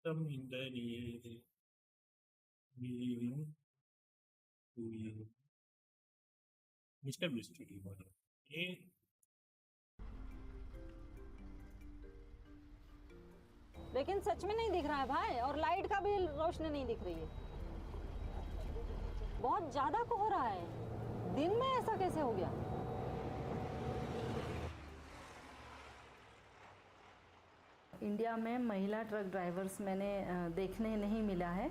समुंदरी मिस्टर बिस्टरी बोलो ये लेकिन सच में नहीं दिख रहा है भाई, और लाइट का भी रोशनी नहीं दिख रही है। बहुत ज्यादा कोहरा है, दिन में ऐसा कैसे हो गया? इंडिया में महिला ट्रक ड्राइवर्स मैंने देखने नहीं मिला है,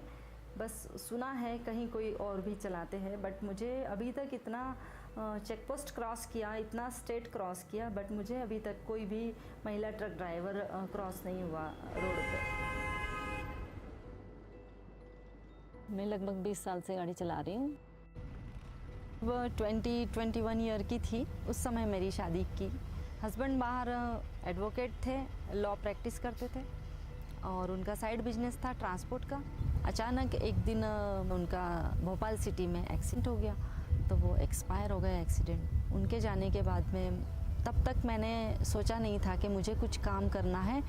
बस सुना है कहीं कोई और भी चलाते हैं, बट मुझे अभी तक इतना चेक पोस्ट क्रॉस किया, इतना स्टेट क्रॉस किया, बट मुझे अभी तक कोई भी महिला ट्रक ड्राइवर क्रॉस नहीं हुआ रोड पे। मैं लगभग 20 साल से गाड़ी चला रही हूँ। वो 21 ईयर की थी उस समय मेरी शादी की। हस्बैंड बाहर एडवोकेट थे, लॉ प्रैक्टिस करते थे और उनका साइड बिजनेस था ट्रांसपोर्ट का। अचानक एक दिन उनका भोपाल सिटी में एक्सीडेंट हो गया, तो वो एक्सपायर हो गए एक्सीडेंट। उनके जाने के बाद में तब तक मैंने सोचा नहीं था कि मुझे कुछ काम करना है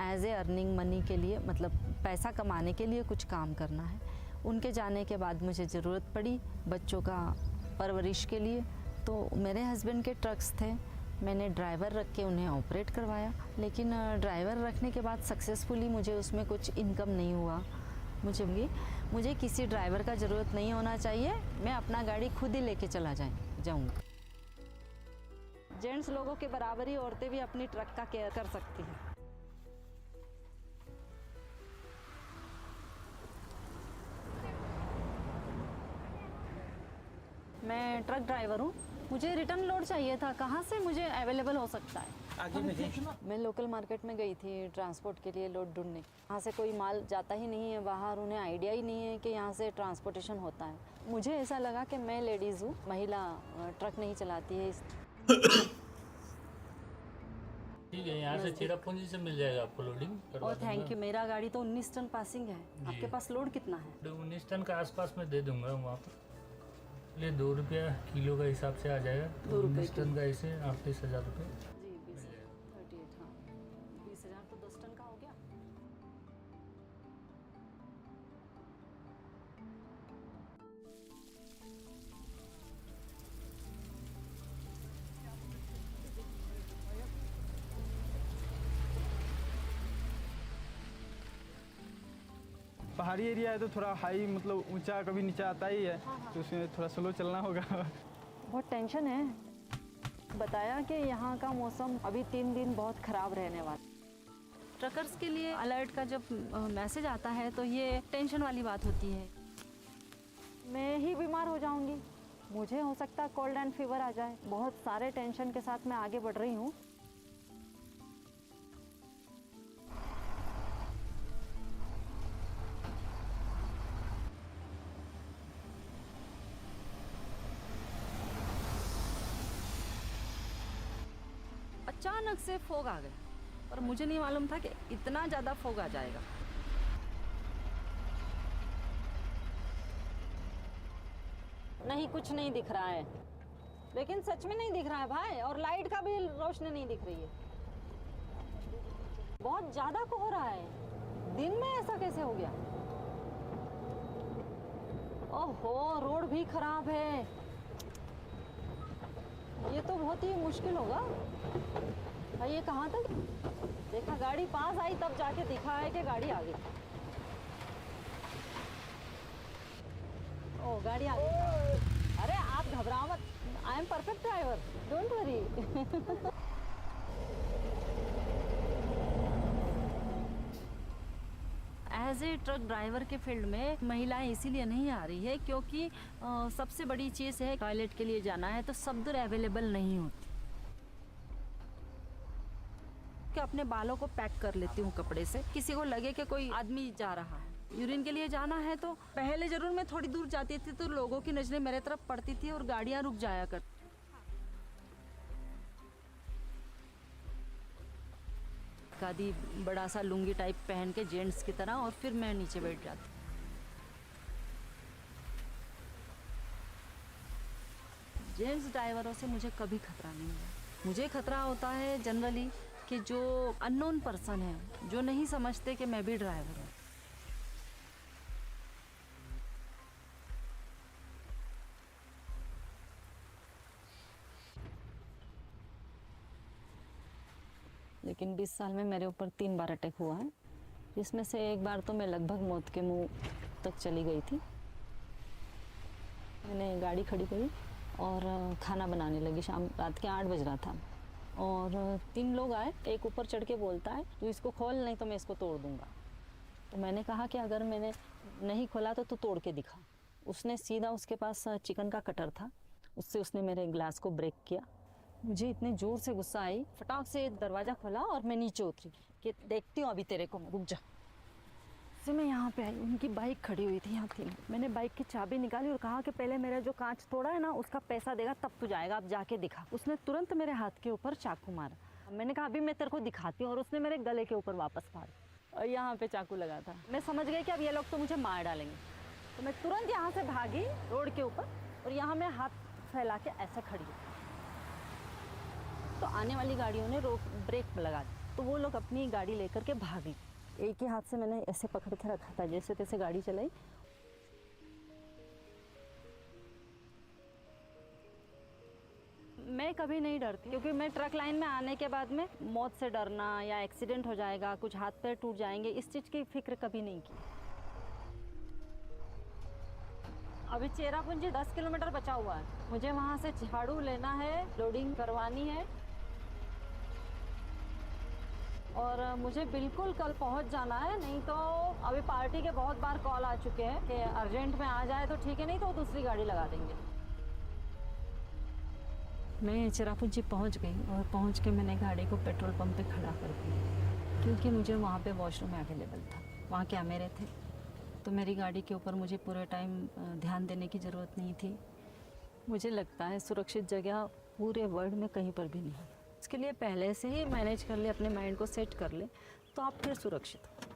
एज ए अर्निंग मनी के लिए, मतलब पैसा कमाने के लिए कुछ काम करना है। उनके जाने के बाद मुझे ज़रूरत पड़ी बच्चों का परवरिश के लिए, तो मेरे हस्बैंड के ट्रक्स थे, मैंने ड्राइवर रख के उन्हें ऑपरेट करवाया। लेकिन ड्राइवर रखने के बाद सक्सेसफुली मुझे उसमें कुछ इनकम नहीं हुआ। मुझे किसी ड्राइवर का ज़रूरत नहीं होना चाहिए, मैं अपना गाड़ी खुद ही लेके चला जाऊँगी। जेंट्स लोगों के बराबर ही औरतें भी अपनी ट्रक का केयर कर सकती हैं। मैं ट्रक ड्राइवर हूँ, मुझे रिटर्न लोड चाहिए था, कहाँ से मुझे अवेलेबल हो सकता है? मैं लोकल मार्केट में गई थी ट्रांसपोर्ट के लिए लोड ढूंढने। यहाँ से कोई माल जाता ही नहीं है बाहर, उन्हें आइडिया ही नहीं है कि यहाँ से ट्रांसपोर्टेशन होता है। मुझे ऐसा लगा कि मैं लेडीज़ हूँ, महिला ट्रक नहीं चलाती है। ठीक है, यहाँ से चिरापुंजी से मिल जाएगा आपको लोडिंग। और थैंक यू। मेरा गाड़ी तो 19 टन पासिंग है, आपके पास लोड कितना है? 19 टन का आसपास में दे दूंगा वहाँ पर। ये 2 रुपया किलो का हिसाब से आ जाएगा। 19 टन का इसे 38,000 रुपये। जी 38, हाँ 20,000 तो 10 टन का हो गया। पहाड़ी एरिया है तो थोड़ा हाई, मतलब ऊंचा कभी नीचा आता ही है। तो उसमें थोड़ा स्लो चलना होगा। बहुत टेंशन है। बताया कि यहाँ का मौसम अभी 3 दिन बहुत ख़राब रहने वाला। ट्रकर्स के लिए अलर्ट का जब मैसेज आता है तो ये टेंशन वाली बात होती है। मैं ही बीमार हो जाऊंगी, मुझे हो सकता है कोल्ड एंड फीवर आ जाए। बहुत सारे टेंशन के साथ मैं आगे बढ़ रही हूँ। अचानक से फोग आ गया और मुझे नहीं मालूम था कि इतना ज़्यादा फोग आ जाएगा। नहीं, कुछ नहीं दिख रहा है, लेकिन सच में नहीं दिख रहा है भाई, और लाइट का भी रोशनी नहीं दिख रही है। बहुत ज़्यादा कोहरा है, दिन में ऐसा कैसे हो गया? ओहो, रोड भी खराब है, ये तो बहुत ही मुश्किल होगा भाई। ये कहाँ तक देखा, गाड़ी पास आई तब जाके दिखा है कि गाड़ी आ गई। ओ, गाड़ी आ गई। अरे आप घबराओ मत, I am perfect driver, don't worry. As a truck driver के फील्ड में महिलाएं इसीलिए नहीं आ रही है क्योंकि सबसे बड़ी चीज़ है, टॉयलेट के लिए जाना है तो सब दूर अवेलेबल नहीं होती। कि अपने बालों को पैक कर लेती हूँ कपड़े से, किसी को लगे कि कोई आदमी जा रहा है। यूरिन के लिए जाना है तो पहले जरूर मैं थोड़ी दूर जाती थी तो लोगों की नजरें मेरे तरफ पड़ती थी और गाड़ियाँ रुक जाया करती। आदि बड़ा सा लुंगी टाइप पहन के जेंट्स की तरह, और फिर मैं नीचे बैठ जाती। जेंट्स ड्राइवरों से मुझे कभी खतरा नहीं हुआ। मुझे खतरा होता है जनरली कि जो अननोन पर्सन है, जो नहीं समझते कि मैं भी ड्राइवर हूँ। लेकिन 20 साल में मेरे ऊपर 3 बार अटैक हुआ है, जिसमें से एक बार तो मैं लगभग मौत के मुंह तक चली गई थी। मैंने गाड़ी खड़ी करी और खाना बनाने लगी। शाम रात के 8 बज रहा था और 3 लोग आए। एक ऊपर चढ़ के बोलता है, तू इसको खोल नहीं तो मैं इसको तोड़ दूंगा। तो मैंने कहा कि अगर मैंने नहीं खोला तो तू तोड़ के दिखा। उसने सीधा, उसके पास चिकन का कटर था, उससे उसने मेरे ग्लास को ब्रेक किया। मुझे इतने ज़ोर से गुस्सा आई, फटाक से दरवाज़ा खोला और मैं नीचे उतरी कि देखती हूँ अभी तेरे को, रुक जा। फिर मैं यहाँ पे आई, उनकी बाइक खड़ी हुई थी यहाँ थी। मैंने बाइक की चाबी निकाली और कहा कि पहले मेरा जो कांच तोड़ा है ना, उसका पैसा देगा तब तू जाएगा, अब जाके दिखा। उसने तुरंत मेरे हाथ के ऊपर चाकू मारा। मैंने कहा अभी मैं तेरे को दिखाती हूँ, और उसने मेरे गले के ऊपर वापस मारा और यहाँ पे चाकू लगा था। मैं समझ गई कि अब ये लोग तो मुझे मार डालेंगे, तो मैं तुरंत यहाँ से भागी रोड के ऊपर और यहाँ मैं हाथ फैला के ऐसे खड़ी। तो आने वाली गाड़ियों ने ब्रेक लगा दी, तो वो लोग अपनी गाड़ी लेकर के भागी। एक ही हाथ से मैंने ऐसे पकड़ के रखा था, जैसे तैसे गाड़ी चलाई। मैं कभी नहीं डरती, क्योंकि मैं ट्रक लाइन में आने के बाद में मौत से डरना या एक्सीडेंट हो जाएगा, कुछ हाथ पैर टूट जाएंगे, इस चीज़ की फिक्र कभी नहीं की। अभी चेरापूंजी 10 किलोमीटर बचा हुआ है। मुझे वहाँ से झाड़ू लेना है, लोडिंग करवानी है और मुझे बिल्कुल कल पहुँच जाना है। नहीं तो अभी पार्टी के बहुत बार कॉल आ चुके हैं कि अर्जेंट में आ जाए तो ठीक है, नहीं तो दूसरी गाड़ी लगा देंगे। मैं चेरापूंजी पहुँच गई और पहुँच के मैंने गाड़ी को पेट्रोल पंप पे खड़ा कर दिया, क्योंकि मुझे वहाँ पे वॉशरूम अवेलेबल था, वहाँ कैमरे थे, तो मेरी गाड़ी के ऊपर मुझे पूरे टाइम ध्यान देने की ज़रूरत नहीं थी। मुझे लगता है सुरक्षित जगह पूरे वर्ल्ड में कहीं पर भी नहीं है। इसके लिए पहले से ही मैनेज कर ले, अपने माइंड को सेट कर ले, तो आप फिर सुरक्षित हो।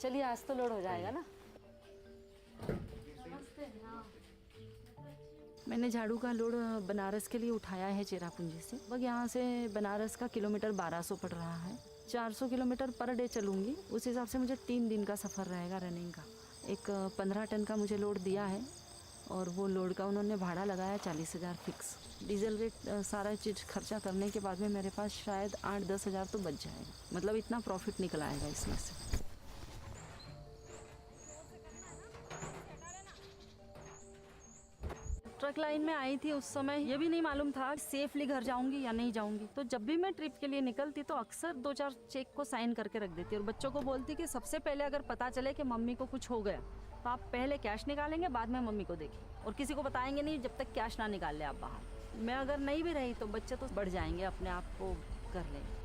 चलिए आज तो लोड हो जाएगा ना। मैंने झाड़ू का लोड बनारस के लिए उठाया है चेरापूंजी से। लगभग यहाँ से बनारस का किलोमीटर 1200 पड़ रहा है। 400 किलोमीटर पर डे चलूँगी, उस हिसाब से मुझे 3 दिन का सफ़र रहेगा रनिंग का। एक 15 टन का मुझे लोड दिया है और वो लोड का उन्होंने भाड़ा लगाया 40,000 फिक्स। डीजल रेट सारा चीज़ खर्चा करने के बाद में मेरे पास शायद 8-10 हज़ार तो बच जाएगा। मतलब इतना प्रॉफिट निकल आएगा इसमें से। ट्रक लाइन में आई थी उस समय ये भी नहीं मालूम था सेफली घर जाऊंगी या नहीं जाऊंगी। तो जब भी मैं ट्रिप के लिए निकलती तो अक्सर 2-4 चेक को साइन करके रख देती और बच्चों को बोलती कि सबसे पहले अगर पता चले कि मम्मी को कुछ हो गया तो आप पहले कैश निकालेंगे, बाद में मम्मी को देखें और किसी को बताएंगे नहीं जब तक कैश ना निकाल ले आप बाहर। मैं अगर नहीं भी रही तो बच्चे तो बढ़ जाएंगे, अपने आप को कर लेंगे।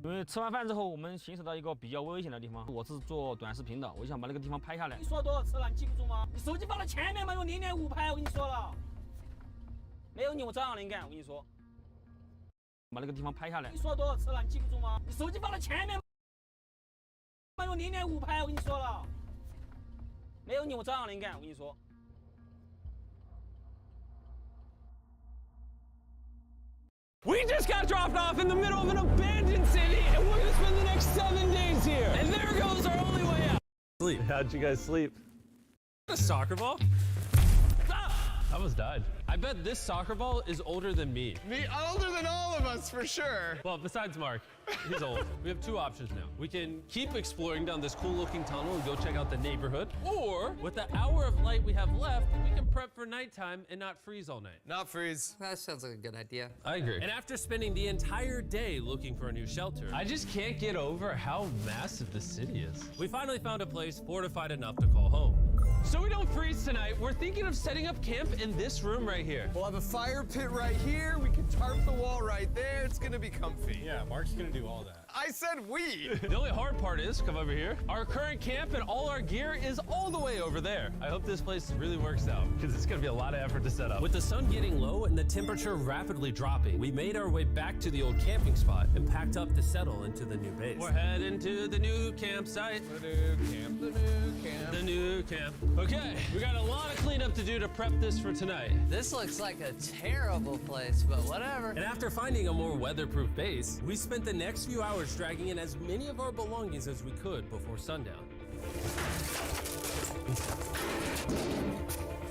因为吃完饭之后，我们行驶到一个比较危险的地方。我是做短视频的，我想把那个地方拍下来。你说多少次了？你记不住吗？你手机放在前面嘛，用0.5拍，我跟你说了。没有你我照样能干，我跟你说。把那个地方拍下来。你说多少次了？你记不住吗？你手机放在前面嘛，用0.5拍，我跟你说了。没有你我照样能干，我跟你说。 We just got dropped off in the middle of an abandoned city, and we're gonna spend the next 7 days here. And there goes our only way out. Sleep. How'd you guys sleep? A soccer ball? I almost died. I bet this soccer ball is older than me. Me older than all of us, for sure. Well, besides Mark, he's old. We have 2 options now. We can keep exploring down this cool-looking tunnel and go check out the neighborhood, or with the hour of light we have left, we can prep for nighttime and not freeze all night. Not freeze. That sounds like a good idea. I agree. And after spending the entire day looking for a new shelter, I just can't get over how massive this city is. we finally found a place fortified enough to call home. So we don't freeze tonight, we're thinking of setting up camp in this room right here. We'll have a fire pit right here. We can tarp the wall right there. It's gonna be comfy. Yeah, Mark's gonna do all that. I said we. The only hard part is, come over here, our current camp and all our gear is all the way over there. I hope this place really works out, because it's gonna be a lot of effort to set up. With the sun getting low and the temperature rapidly dropping, we made our way back to the old camping spot and packed up to settle into the new base. We're heading to the new campsite. The new camp, the new camp. The new camp. Okay, we got a lot of cleanup to do to prep this for tonight. This looks like a terrible place, but whatever. And after finding a more weatherproof base, we spent the next few hours dragging in as many of our belongings as we could before sundown.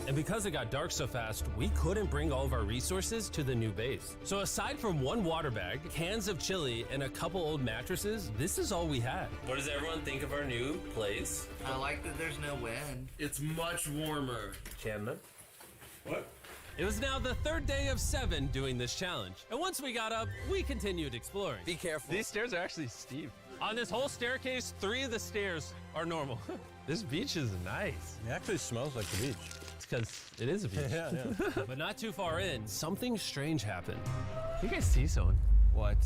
And because it got dark so fast, we couldn't bring all of our resources to the new base. So aside from one water bag, cans of chili, and a couple old mattresses, this is all we had. What does everyone think of our new place? I like that there's no wind. It's much warmer. Camden? What? It was now the third day of 7 doing this challenge. And once we got up, we continued exploring. Be careful. These stairs are actually steep. On this whole staircase, 3 of the stairs are normal. This beach is nice. It actually smells like the beach. It's because it is a beach. Yeah. But not too far in, something strange happened. You guys see someone? What?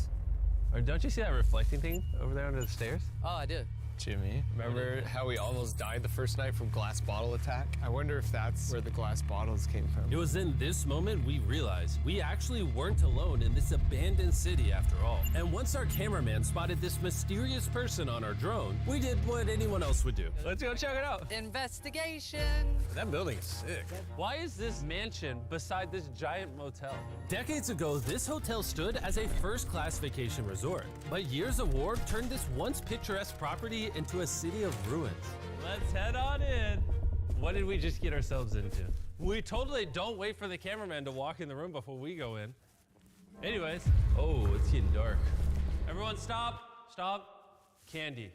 Or don't you see that reflecting thing over there under the stairs? Oh, I do. Jimmy, remember how we almost died the first night from glass bottle attack? I wonder if that's where the glass bottles came from. It was in this moment we realized we actually weren't alone in this abandoned city after all. And once our cameraman spotted this mysterious person on our drone, we did what anyone else would do. Let's go check it out. Investigation. That building is sick. Why is this mansion beside this giant motel? Decades ago, this hotel stood as a first-class vacation resort. But years of war turned this once picturesque property into a city of ruins. Let's head on in. What did we just get ourselves into? We totally don't wait for the cameraman to walk in the room before we go in. Anyways, oh, it's getting dark. Everyone stop, Candy.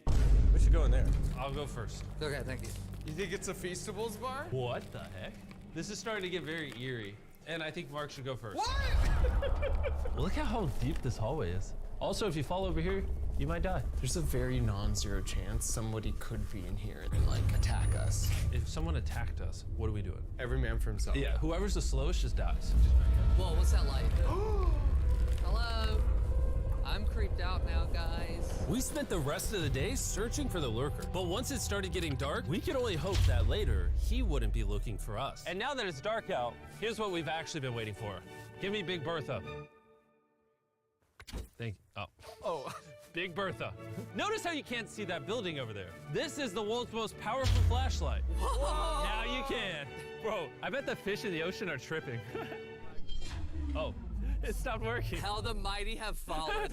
We should go in there. I'll go first. Okay, thank you. You think it's a Feastables bar? What the heck? This is starting to get very eerie. And I think Mark should go first. What? Look at how deep this hallway is. Also, if you fall over here, you might die. There's a very non-zero chance somebody could be in here and like attack us. If someone attacked us, what are we doing? Every man for himself. Yeah, whoever's the slowest just dies. Whoa, what's that light? Hello. I'm creeped out now, guys. We spent the rest of the day searching for the lurker, but once it started getting dark, we could only hope that later he wouldn't be looking for us. And now that it's dark out, here's what we've actually been waiting for. Give me Big Bertha. Thank you. Oh. Big Bertha. Notice how you can't see that building over there. This is the world's most powerful flashlight. Whoa. Now you can. Bro, I bet the fish in the ocean are tripping. Oh. It stopped working. How the mighty have fallen.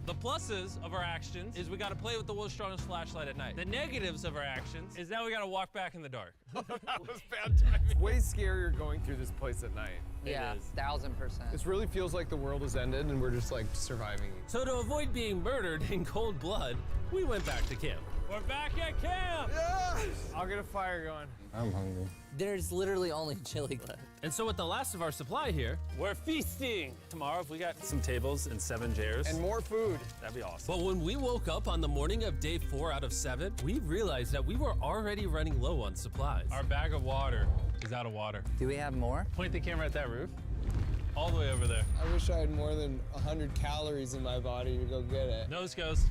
The pluses of our actions is we got to play with the world's strongest flashlight at night. The negatives of our actions is now we got to walk back in the dark. That was bad timing. Way scarier going through this place at night. Yeah, 1000%. This really feels like the world has ended and we're just like surviving. So to avoid being murdered in cold blood, we went back to camp. We're back at camp! Yes! I'll get a fire going. I'm hungry. There's literally only chili left. And so with the last of our supply here, we're feasting. Tomorrow, if we got some tables and 7 chairs. And more food. That'd be awesome. But when we woke up on the morning of day 4 out of 7, we realized that we were already running low on supplies. Our bag of water is out of water. Do we have more? Point the camera at that roof. All the way over there. I wish I had more than 100 calories in my body to go get it. Nose goes.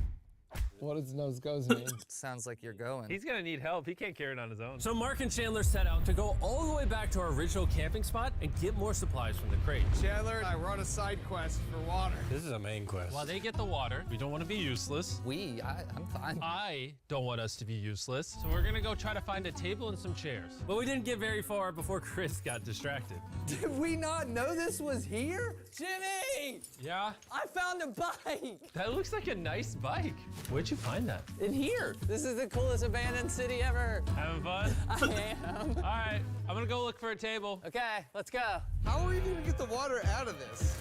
What does nose goes mean? Sounds like you're going. He's gonna need help. He can't carry it on his own. So Mark and Chandler set out to go all the way back to our original camping spot and get more supplies from the crate. Chandler and I were on a side quest for water. This is a main quest. While they get the water, we don't want to be useless. I'm fine. I don't want us to be useless. So we're gonna go try to find a table and some chairs. But we didn't get very far before Chris got distracted. Did we not know this was here? Jimmy! Yeah? I found a bike! That looks like a nice bike. Where'd you find that? In here. This is the coolest abandoned city ever. Having fun? I am. All right, I'm gonna go look for a table. Okay, let's go. How are we gonna get the water out of this?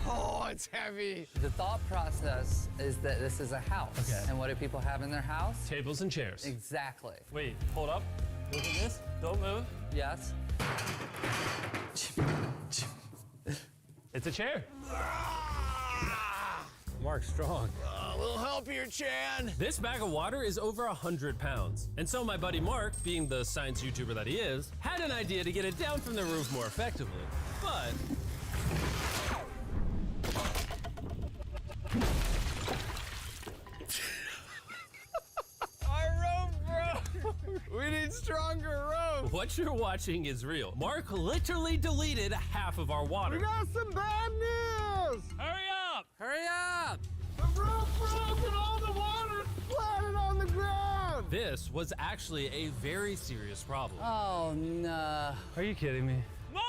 Oh, it's heavy. The thought process is that this is a house. Okay. And what do people have in their house? Tables and chairs. Exactly. Wait, hold up. Look at this. Don't move. Yes. It's a chair. Mark's strong. A little help here, Chan. This bag of water is over 100 pounds. And so my buddy Mark, being the science YouTuber that he is, had an idea to get it down from the roof more effectively. But Our rope broke. We need stronger rope. what you're watching is real. Mark literally deleted half of our water. We got some bad news. Hurry up! Hurry up! The rope broke and all the water splattered on the ground. This was actually a very serious problem. Oh no. Are you kidding me? More!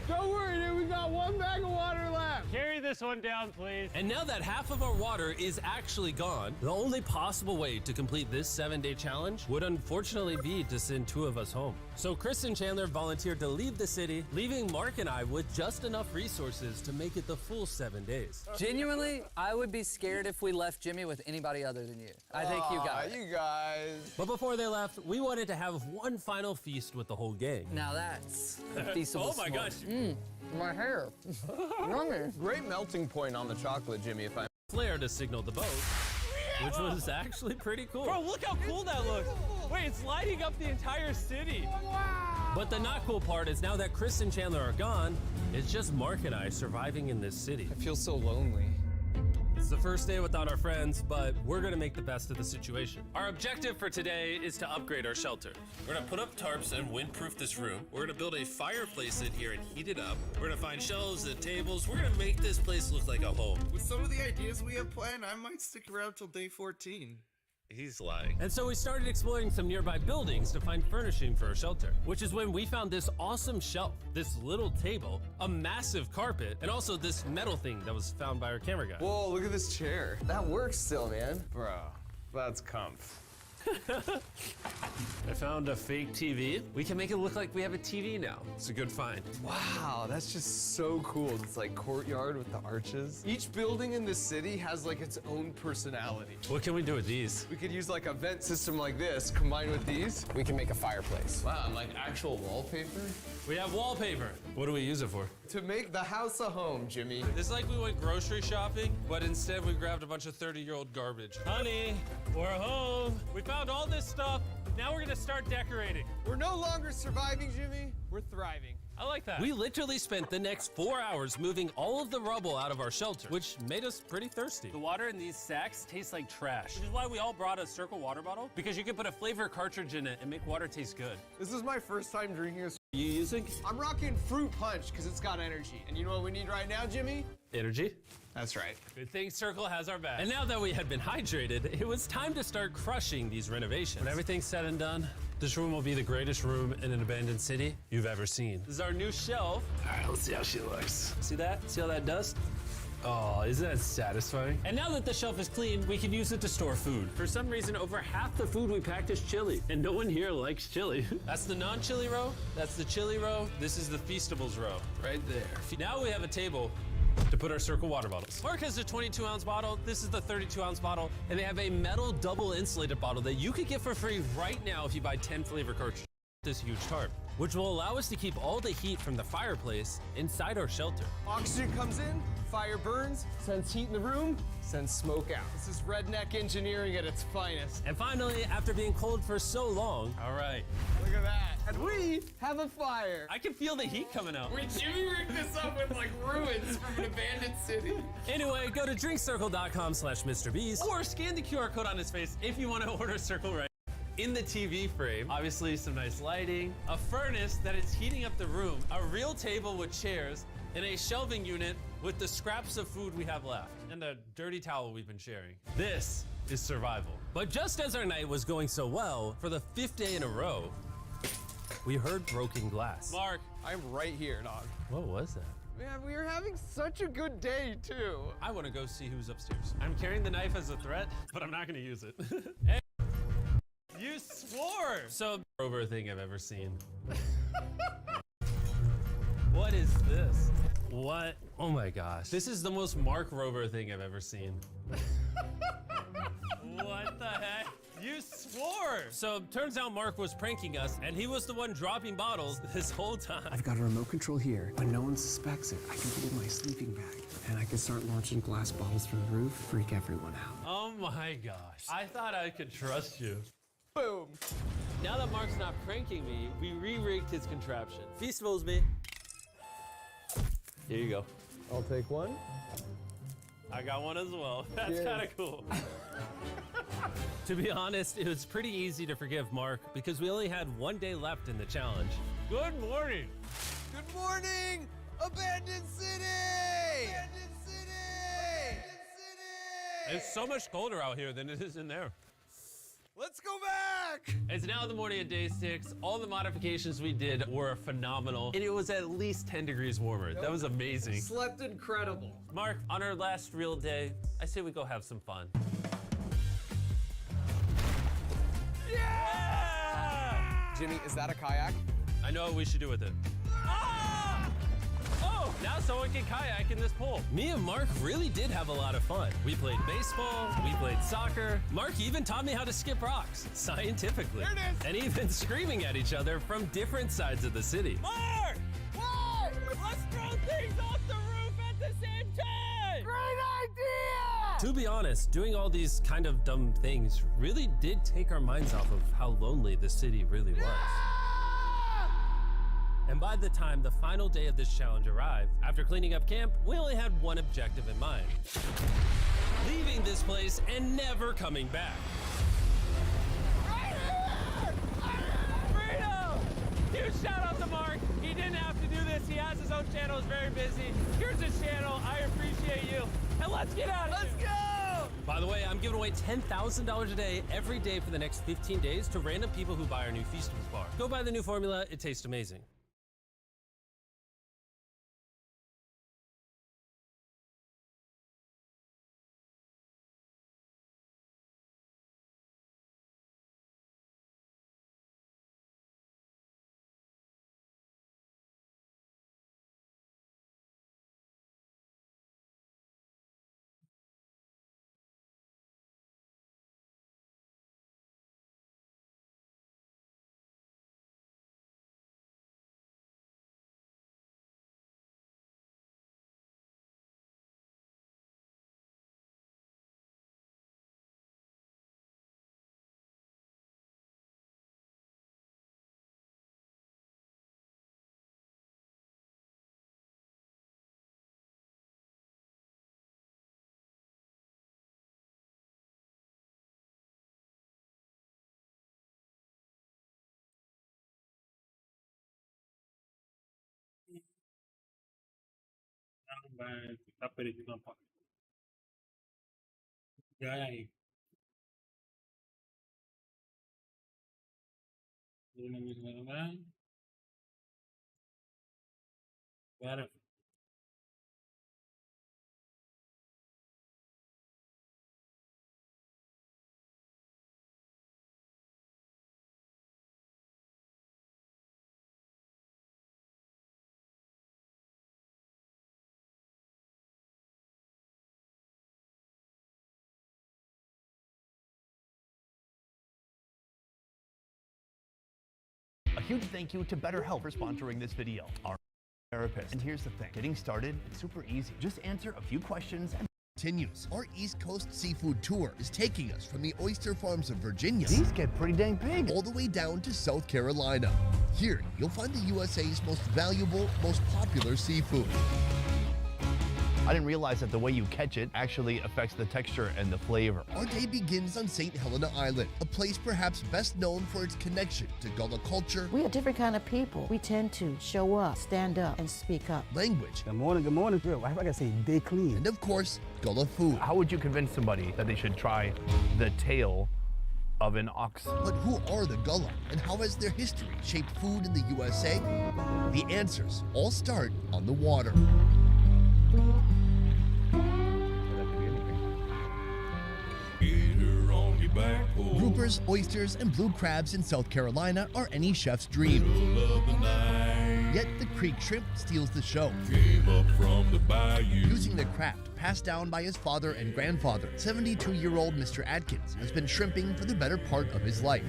Don't worry, dude. We got one bag of water left. Carry this one down, please. And now that half of our water is actually gone, the only possible way to complete this 7-day challenge would unfortunately be to send 2 of us home. So Chris and Chandler volunteered to leave the city, leaving Mark and I with just enough resources to make it the full 7 days. Genuinely, I would be scared if we left Jimmy with anybody other than you. I think you got it. You guys. But before they left, we wanted to have one final feast with the whole gang. Now that's a feasible Oh my s'more. gosh. My hair. Yummy. Great melting point on the chocolate, Jimmy, if I... Flare to signal the boat, which was actually pretty cool. Bro, look how cool that looks. Wait, it's lighting up the entire city. But the not cool part is now that Chris and Chandler are gone, it's just Mark and I surviving in this city. I feel so lonely. It's the first day without our friends, but we're gonna make the best of the situation. Our objective for today is to upgrade our shelter. We're gonna put up tarps and windproof this room. We're gonna build a fireplace in here and heat it up. We're gonna find shelves and tables. We're gonna make this place look like a home. With some of the ideas we have planned, I might stick around till day 14. He's lying. And so we started exploring some nearby buildings to find furnishing for our shelter, which is when we found this awesome shelf, this little table, a massive carpet, and also this metal thing that was found by our camera guy. Whoa, look at this chair. That works still, man. Bro, that's comf. I found a fake TV. We can make it look like we have a TV now. It's a good find. Wow, that's just so cool. It's like courtyard with the arches. Each building in this city has like its own personality. What can we do with these? We could use like a vent system like this combined with these. We can make a fireplace. Wow, and like actual wallpaper? We have wallpaper. What do we use it for? To make the house a home, Jimmy. It's like we went grocery shopping, but instead we grabbed a bunch of 30-year-old garbage. Honey, we're home. We found all this stuff. Now we're gonna start decorating. We're no longer surviving, Jimmy. We're thriving. I like that. We literally spent the next 4 hours moving all of the rubble out of our shelter, which made us pretty thirsty. The water in these sacks tastes like trash, which is why we all brought a Circle water bottle, because you can put a flavor cartridge in it and make water taste good. This is my first time drinking this. You using? I'm rocking fruit punch because it's got energy. And you know what we need right now, Jimmy? Energy? That's right. Good thing Circle has our back. And now that we had been hydrated, it was time to start crushing these renovations. When everything's said and done, this room will be the greatest room in an abandoned city you've ever seen. This is our new shelf. All right, let's see how she looks. See that? See all that dust? Oh, isn't that satisfying? And now that the shelf is clean, we can use it to store food. For some reason, over half the food we packed is chili, and no one here likes chili. That's the non-chili row, that's the chili row, this is the Feastables row, right there. Now we have a table to put our Circle water bottles. Mark has a 22-ounce bottle, this is the 32-ounce bottle, and they have a metal double insulated bottle that you could get for free right now if you buy 10 flavor cartridges. This huge tarp, which will allow us to keep all the heat from the fireplace inside our shelter. Oxygen comes in, fire burns, sends heat in the room, sends smoke out. This is redneck engineering at its finest. And finally, after being cold for so long, all right. Look at that. And we have a fire. I can feel the heat coming out. Wait, Jimmy rigged this up with like ruins from an abandoned city. Anyway, go to drinkcircle.com/MrBeast Or scan the QR code on his face if you want to order Circle right. in the TV frame. Obviously, some nice lighting, A furnace that is heating up the room, a real table with chairs, and a shelving unit with the scraps of food we have left, and a dirty towel we've been sharing. This is survival. But just as our night was going so well, for the 5th day in a row, we heard broken glass. Mark, I'm right here, dog. What was that? Man, we are having such a good day, too. I want to go see who's upstairs. I'm carrying the knife as a threat, but I'm not going to use it. Hey, you swore! So, rover thing I've ever seen. What is this? What? Oh my gosh. This is the most Mark Rover thing I've ever seen. What the heck? You swore! So, turns out Mark was pranking us, and he was the one dropping bottles this whole time. I've got a remote control here, but no one suspects it. I can put it in my sleeping bag, and I can start launching glass bottles from the roof, freak everyone out. Oh my gosh. I thought I could trust you. Boom. Now that Mark's not pranking me, we re-rigged his contraption. Feastables me. Here you go. I'll take one. I got one as well. That's Cheers. kind of cool. To be honest, it was pretty easy to forgive Mark because we only had 1 day left in the challenge. Good morning. Good morning, abandoned city! Abandoned city! Abandoned city! It's so much colder out here than it is in there. Let's go back! It's now the morning of day 6. All the modifications we did were phenomenal, and it was at least 10 degrees warmer. That was amazing. Slept incredible. Mark, on our last real day, I say we go have some fun. Yeah! Jimmy, is that a kayak? I know what we should do with it. Ah! Oh, now someone can kayak in this pool. Me and Mark really did have a lot of fun. We played baseball, we played soccer. Mark even taught me how to skip rocks, scientifically. There it is! And even screaming at each other from different sides of the city. Mark! What? Let's throw things off the roof at the same time! Great idea! To be honest, doing all these kind of dumb things really did take our minds off of how lonely the city really was. And by the time the final day of this challenge arrived, after cleaning up camp, we only had one objective in mind: leaving this place and never coming back. Freedom! Huge shout out to Mark. He didn't have to do this. He has his own channel. He's very busy. Here's his channel. I appreciate you. And let's get out of here. Let's go! By the way, I'm giving away $10,000 a day every day for the next 15 days to random people who buy our new Feastables bar. Go buy the new formula. It tastes amazing. Apa dia nampak? Gaya ni. Ini teman-teman. Barang. A huge thank you to BetterHelp for sponsoring this video. Our therapist. And here's the thing, getting started, it's super easy. Just answer a few questions and continues. Our East Coast seafood tour is taking us from the oyster farms of Virginia. These get pretty dang big. All the way down to South Carolina. Here, you'll find the USA's most valuable, most popular seafood. I didn't realize that the way you catch it actually affects the texture and the flavor. Our day begins on St. Helena Island, a place perhaps best known for its connection to Gullah culture. We are different kind of people. We tend to show up, stand up, and speak up. Language. Good morning. I gotta say, they clean. And of course, Gullah food. How would you convince somebody that they should try the tail of an ox? But who are the Gullah, and how has their history shaped food in the USA? The answers all start on the water. Groupers, oysters, and blue crabs in South Carolina are any chef's dream. Yet the creek shrimp steals the show. Using the craft passed down by his father and grandfather, 72-year-old Mr. Atkins has been shrimping for the better part of his life.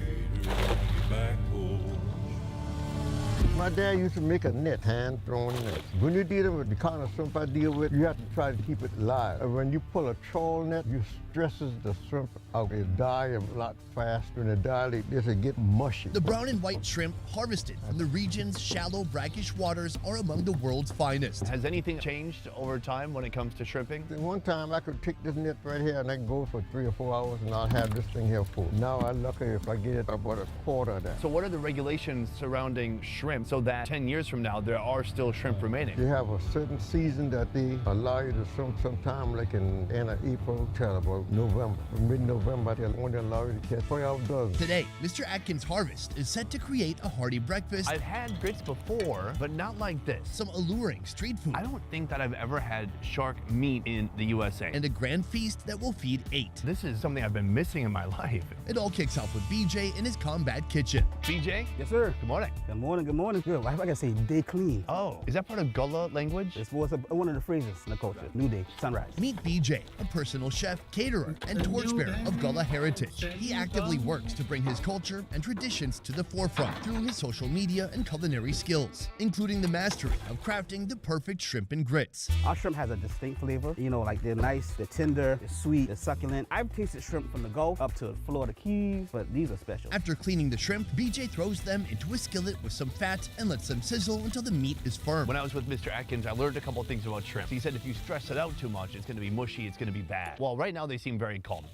My dad used to make a net, hand-thrown net. When you deal with the kind of shrimp I deal with, you have to try to keep it live. And when you pull a trawl net, you stresses the shrimp out. They die a lot faster. When they die like this, they get mushy. The brown and white shrimp harvested from the region's shallow, brackish waters are among the world's finest. Has anything changed over time when it comes to shrimping? One time I could take this net right here and I can go for 3 or 4 hours and I'll have this thing here full. Now I'm lucky if I get it about a quarter of that. So what are the regulations surrounding shrimp shrimp so that 10 years from now, there are still shrimp remaining. They have a certain season that they allow you to swim sometime, like in end of April till about November. From mid-November, they'll only allow you to catch 12 dozens. Today, Mr. Atkins' harvest is set to create a hearty breakfast. I've had grits before, but not like this. Some alluring street food. I don't think that I've ever had shark meat in the USA. And a grand feast that will feed 8. This is something I've been missing in my life. It all kicks off with BJ in his combat kitchen. BJ? Yes, sir. Good morning. Good morning, good morning. Good. Why I gotta say day clean? Oh, is that part of Gullah language? It's one of the phrases in the culture. New day, sunrise. Meet BJ, a personal chef, caterer, and torchbearer of Gullah heritage. He actively works to bring his culture and traditions to the forefront through his social media and culinary skills, including the mastery of crafting the perfect shrimp and grits. Our shrimp has a distinct flavor. You know, like they're nice, they're tender, they're sweet, they're succulent. I've tasted shrimp from the Gulf up to Florida Keys, but these are special. After cleaning the shrimp, BJ throws them into a skillet with some fat and lets them sizzle until the meat is firm. When I was with Mr. Atkins, I learned a couple things about shrimp. He said if you stress it out too much, it's going to be mushy, it's going to be bad. Well, right now they seem very calm.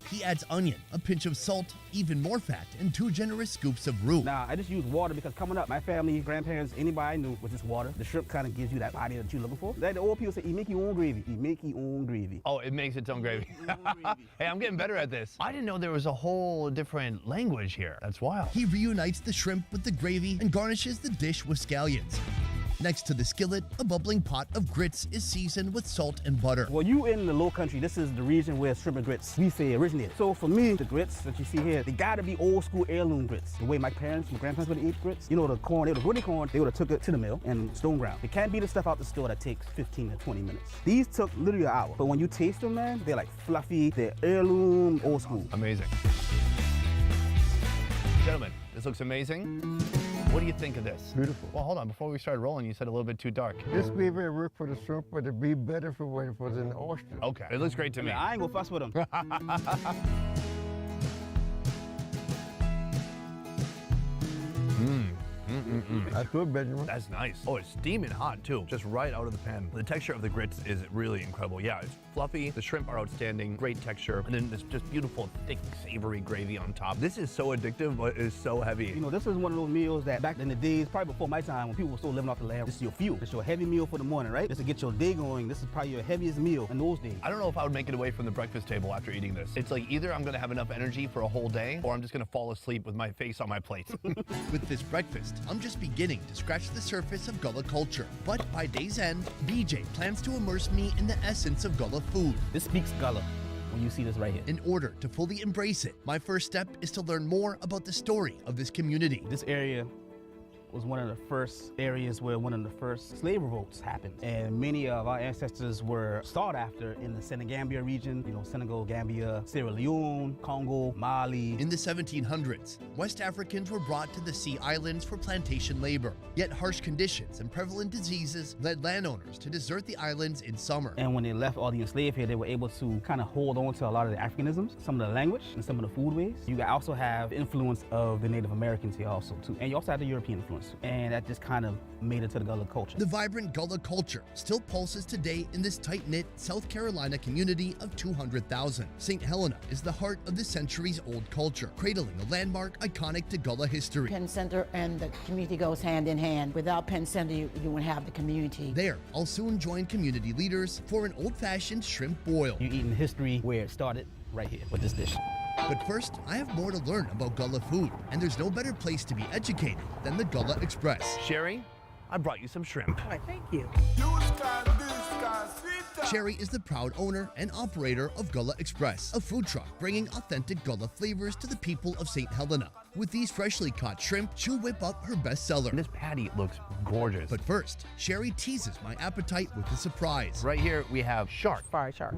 He adds onion, a pinch of salt, even more fat, and 2 generous scoops of roux. Now, I just use water because coming up, my family, grandparents, anybody I knew was just water. The shrimp kind of gives you that body that you're looking for. Like the old people say, you make your own gravy. You make your own gravy. Oh, it makes its own gravy. Hey, I'm getting better at this. I didn't know there was a whole different language here. That's wild. He reunites the shrimp with the gravy and garnishes the dish with scallions. Next to the skillet, a bubbling pot of grits is seasoned with salt and butter. Well, you in the low country, this is the region where shrimp and grits, we say, originated. So for me, the grits that you see here, they gotta be old school heirloom grits. The way my grandparents would eat grits, you know, the corn, they would corn, they would have took it to the mill and stone ground. It can't be the stuff out the store that takes 15 to 20 minutes. These took literally an hour, but when you taste them, man, they're like fluffy, they're heirloom, old school. Amazing. Gentlemen, this looks amazing. What do you think of this? Beautiful. Well, hold on. Before we started rolling, you said a little bit too dark. This gravy will work for the shrimp, but it'd be better for when it was in the oyster. Okay. It looks great to me. I ain't gonna fuss with them. That's good, Benjamin. That's nice. Oh, it's steaming hot too, just right out of the pan. The texture of the grits is really incredible. Yeah, it's fluffy. The shrimp are outstanding, great texture, and then this just beautiful, thick, savory gravy on top. This is so addictive, but it's so heavy. You know, this is one of those meals that back in the days, probably before my time, when people were still living off the land, this is your fuel. It's your heavy meal for the morning, right? This to get your day going. This is probably your heaviest meal in those days. I don't know if I would make it away from the breakfast table after eating this. It's like either I'm gonna have enough energy for a whole day, or I'm just gonna fall asleep with my face on my plate. With this breakfast, I'm just beginning to scratch the surface of Gullah culture. But by day's end, BJ plans to immerse me in the essence of Gullah food. This speaks Gullah when you see this right here. In order to fully embrace it, my first step is to learn more about the story of this community. This area was one of the first areas where one of the first slave revolts happened. And many of our ancestors were sought after in the Senegambia region, you know, Senegal, Gambia, Sierra Leone, Congo, Mali. In the 1700s, West Africans were brought to the Sea Islands for plantation labor. Yet harsh conditions and prevalent diseases led landowners to desert the islands in summer. And when they left all the enslaved here, they were able to kind of hold on to a lot of the Africanisms, some of the language, and some of the foodways. You also have influence of the Native Americans here also too. And you also have the European influence. And that just kind of made it to the Gullah culture. The vibrant Gullah culture still pulses today in this tight-knit South Carolina community of 200,000. St. Helena is the heart of the centuries-old culture, cradling a landmark iconic to Gullah history. Penn Center and the community goes hand in hand. Without Penn Center, you wouldn't have the community. There, I'll soon join community leaders for an old-fashioned shrimp boil. You're eating history where it started, right here with this dish. But first, I have more to learn about Gullah food, and there's no better place to be educated than the Gullah Express. Sherry, I brought you some shrimp. Why, thank you. Sherry is the proud owner and operator of Gullah Express, a food truck bringing authentic Gullah flavors to the people of St. Helena. With these freshly caught shrimp, she'll whip up her bestseller. This patty looks gorgeous. But first, Sherry teases my appetite with a surprise. Right here, we have shark. Fried shark.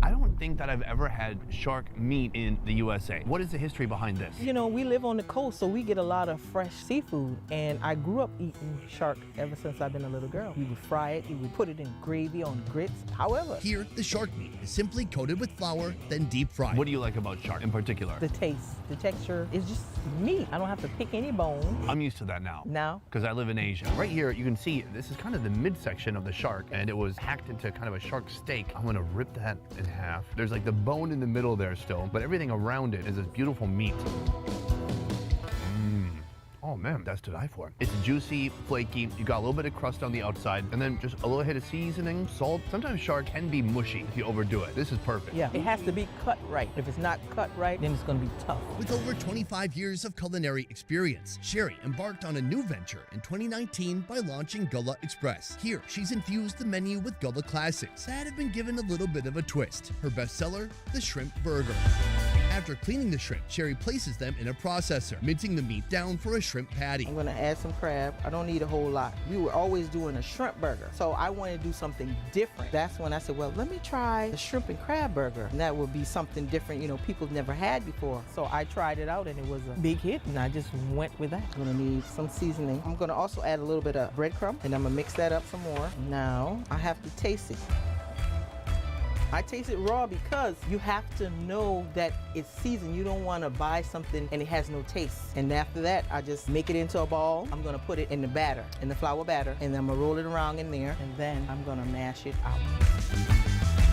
I don't think that I've ever had shark meat in the USA. What is the history behind this? You know, we live on the coast, so we get a lot of fresh seafood, and I grew up eating shark ever since I've been a little girl. We would fry it, we would put it in gravy on grits. However, here, the shark meat is simply coated with flour, then deep fried. What do you like about shark in particular? The taste, the texture is just meat. I don't have to pick any bone. I'm used to that now. Now? Because I live in Asia. Right here, you can see this is kind of the midsection of the shark, and it was hacked into kind of a shark steak. I'm gonna rip that in half. There's like the bone in the middle there still, but everything around it is this beautiful meat. Oh man, that's to die for. It's juicy, flaky, you got a little bit of crust on the outside, and then just a little hit of seasoning, salt. Sometimes shark can be mushy if you overdo it. This is perfect. Yeah, it has to be cut right. If it's not cut right, then it's gonna be tough. With over 25 years of culinary experience, Sherry embarked on a new venture in 2019 by launching Gullah Express. Here, she's infused the menu with Gullah classics that have been given a little bit of a twist. Her bestseller, the shrimp burger. After cleaning the shrimp, Sherry places them in a processor, mincing the meat down for a shrimp patty. I'm gonna add some crab. I don't need a whole lot. We were always doing a shrimp burger, so I wanted to do something different. That's when I said, well, let me try the shrimp and crab burger. And that would be something different, you know, people's never had before. So I tried it out and it was a big hit, and I just went with that. I'm gonna need some seasoning. I'm gonna also add a little bit of breadcrumb, and I'm gonna mix that up some more. Now, I have to taste it. I taste it raw because you have to know that it's seasoned. You don't want to buy something and it has no taste. And after that, I just make it into a ball. I'm going to put it in the batter, in the flour batter, and then I'm going to roll it around in there, and then I'm going to mash it out.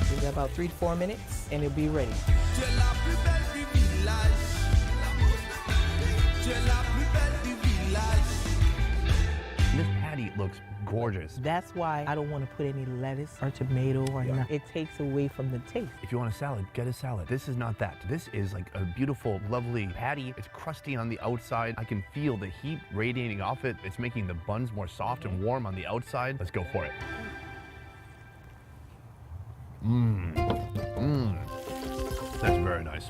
Give it about 3 to 4 minutes, and it'll be ready. This patty looks gorgeous. That's why I don't want to put any lettuce or tomato or nothing. It takes away from the taste. If you want a salad, get a salad. This is not that. This is like a beautiful, lovely patty. It's crusty on the outside. I can feel the heat radiating off it. It's making the buns more soft and warm on the outside. Let's go for it. That's very nice.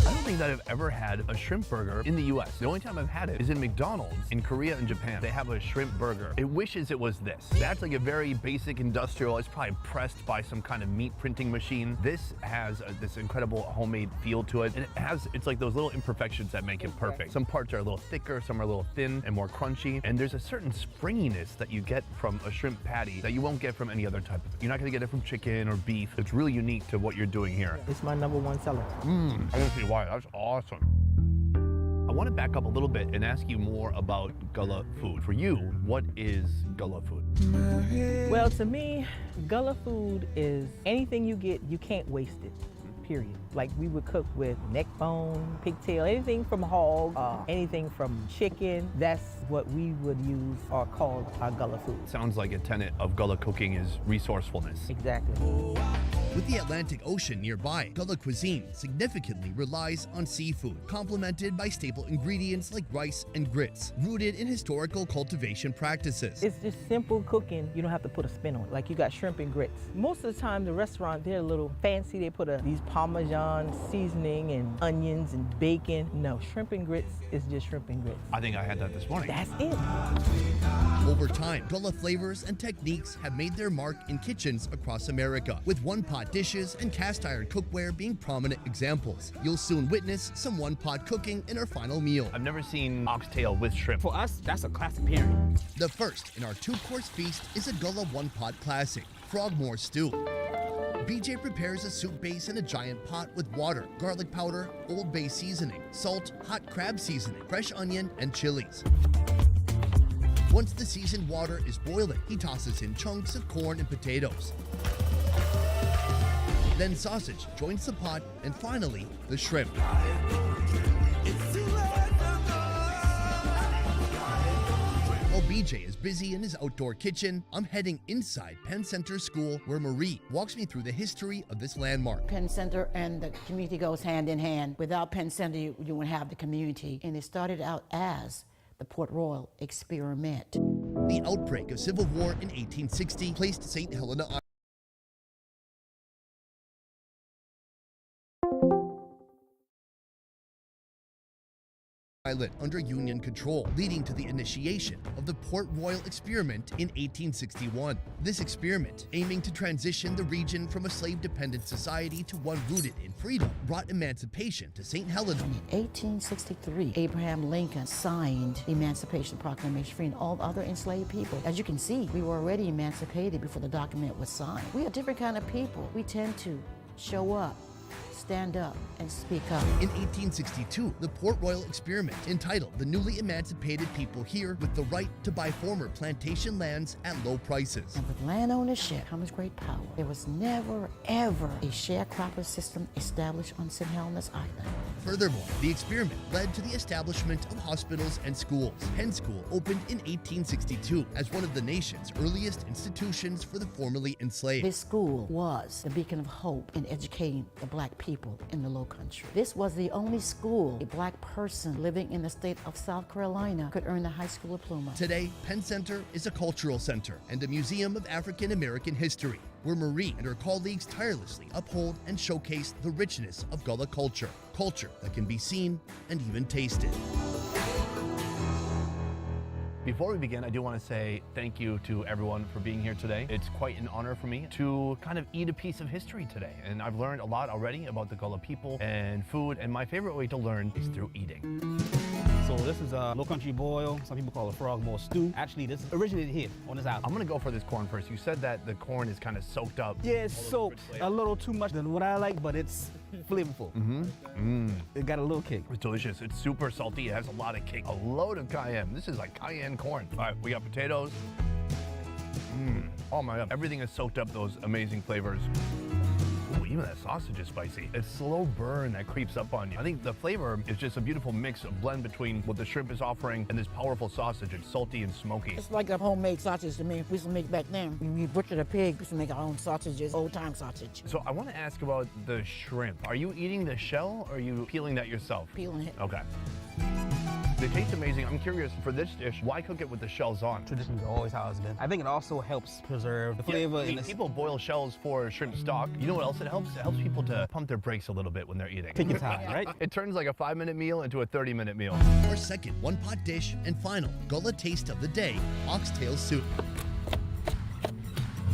I don't think that I've ever had a shrimp burger in the US. The only time I've had it is in McDonald's in Korea and Japan. They have a shrimp burger. It wishes it was this. That's like a very basic industrial. It's probably pressed by some kind of meat printing machine. This has this incredible homemade feel to it. And it's like those little imperfections that make it perfect. Some parts are a little thicker, some are a little thin and more crunchy. And there's a certain springiness that you get from a shrimp patty that you won't get from any other type of. You're not gonna get it from chicken or beef. It's really unique to what you're doing here. It's my #1 seller. I don't see why. That's awesome. I want to back up a little bit and ask you more about Gullah food. For you, what is Gullah food? Well, to me, Gullah food is anything you get, you can't waste it. Period. Like we would cook with neck bone, pigtail, anything from hog, anything from chicken. That's what we would use or call our Gullah food. Sounds like a tenet of Gullah cooking is resourcefulness. Exactly. With the Atlantic Ocean nearby, Gullah cuisine significantly relies on seafood, complemented by staple ingredients like rice and grits, rooted in historical cultivation practices. It's just simple cooking. You don't have to put a spin on it. Like you got shrimp and grits. Most of the time, the restaurant, they're a little fancy. They put these Parmesan seasoning and onions and bacon. No, shrimp and grits is just shrimp and grits. I think I had that this morning. That's it. Over time, Gullah flavors and techniques have made their mark in kitchens across America, with one-pot dishes and cast-iron cookware being prominent examples. You'll soon witness some one-pot cooking in our final meal. I've never seen oxtail with shrimp. For us, that's a classic pairing. The first in our 2-course feast is a Gullah one-pot classic, Frogmore stew. BJ prepares a soup base in a giant pot with water, garlic powder, Old Bay seasoning, salt, hot crab seasoning, fresh onion, and chilies. Once the seasoned water is boiling, he tosses in chunks of corn and potatoes. Then sausage joins the pot, and finally, the shrimp. While BJ is busy in his outdoor kitchen, I'm heading inside Penn Center School, where Marie walks me through the history of this landmark. Penn Center and the community goes hand in hand. Without Penn Center, you wouldn't have the community. And it started out as the Port Royal experiment. The outbreak of civil war in 1860 placed St. Helena Island under Union control, leading to the initiation of the Port Royal experiment in 1861. This experiment, aiming to transition the region from a slave-dependent society to one rooted in freedom, brought emancipation to St. Helena. In 1863, Abraham Lincoln signed the Emancipation Proclamation, freeing all other enslaved people. As you can see, we were already emancipated before the document was signed. We are a different kind of people. We tend to show up, stand up and speak up. In 1862, the Port Royal experiment entitled The Newly Emancipated People Here with the Right to Buy Former Plantation Lands at Low Prices. And with land ownership comes great power. There was never, ever a sharecropper system established on St. Helena's Island. Furthermore, the experiment led to the establishment of hospitals and schools. Penn School opened in 1862 as one of the nation's earliest institutions for the formerly enslaved. This school was the beacon of hope in educating the black people in the Low Country. This was the only school a black person living in the state of South Carolina could earn the high school diploma. Today, Penn Center is a cultural center and a museum of African American history, where Marie and her colleagues tirelessly uphold and showcase the richness of Gullah culture, culture that can be seen and even tasted. Before we begin, I do want to say thank you to everyone for being here today. It's quite an honor for me to kind of eat a piece of history today. And I've learned a lot already about the Gullah people and food, and my favorite way to learn is through eating. So this is a Low Country boil. Some people call it frog boil stew. Actually, this originated here on this island. I'm gonna go for this corn first. You said that the corn is kind of soaked up. Yeah, it's soaked a little too much than what I like, but it's flavorful. It got a little kick. It's delicious. It's super salty. It has a lot of kick. A load of cayenne. This is like cayenne corn. All right, we got potatoes. Oh my God. Everything is soaked up those amazing flavors. Ooh, even that sausage is spicy. It's slow burn that creeps up on you. I think the flavor is just a beautiful mix, a blend between what the shrimp is offering and this powerful sausage. It's salty and smoky. It's like a homemade sausage to me. We used to make back then. When we butchered a pig, we used to make our own sausages, old-time sausage. So I want to ask about the shrimp. Are you eating the shell or are you peeling that yourself? Peeling it. Okay. They taste amazing. I'm curious, for this dish, why cook it with the shells on? Traditionally, always how it's been. I think it also helps preserve the flavor. Yeah, people boil shells for shrimp stock. You know what else it helps? It helps people to pump their brakes a little bit when they're eating. Take your time, right? It turns like a 5-minute meal into a 30-minute meal. Our second one-pot dish and final Gullah taste of the day, oxtail soup.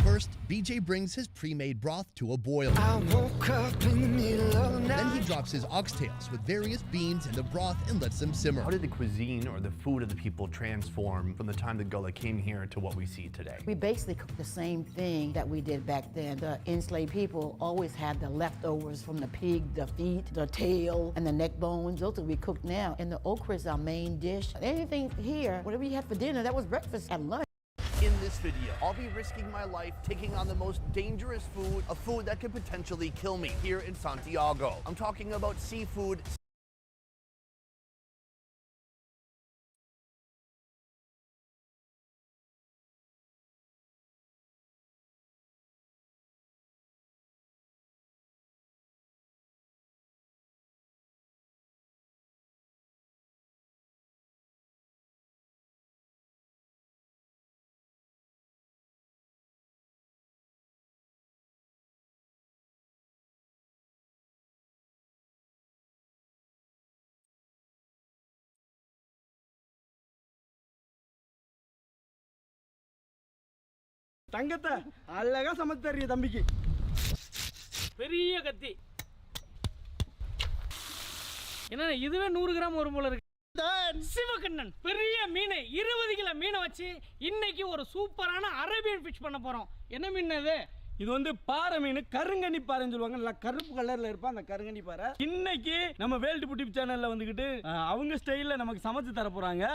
First, BJ brings his pre-made broth to a boil. I woke up in the middle of the night. Then he drops his oxtails with various beans in the broth and lets them simmer. How did the cuisine or the food of the people transform from the time the Gullah came here to what we see today? We basically cook the same thing that we did back then. The enslaved people always had the leftovers from the pig, the feet, the tail, and the neck bones. Those are we cook now. And the okra is our main dish. Anything here, whatever you had for dinner, that was breakfast and lunch. In this video, I'll be risking my life taking on the most dangerous food, a food that could potentially kill me here in Santiago. I'm talking about seafood. தங்கத்தை அழகா சமைச்சு தர்றீங்க தம்பிக்கு. பெரிய கத்தி என்ன இதுவே 100 gram வரும் போல இருக்கு. சிவகண்ணன் பெரிய மீனை 20 கிலோ மீனை வச்சு இன்னைக்கு ஒரு சூப்பரான அரேபியன் ஃபிஷ் பண்ண போறோம். என்ன மீன் இது? இது வந்து பாறை மீன், கருங்கண்ணி பாறைன்னு சொல்லுவாங்க. நல்லா கருப்பு கலர்ல இருப்பா அந்த கருங்கண்ணி பாறை. இன்னைக்கு நம்ம வேல்டு புட்டிப் சேனல்ல வந்துகிட்டு அவங்க ஸ்டைல்ல நமக்கு சமைச்சு தர போறாங்க.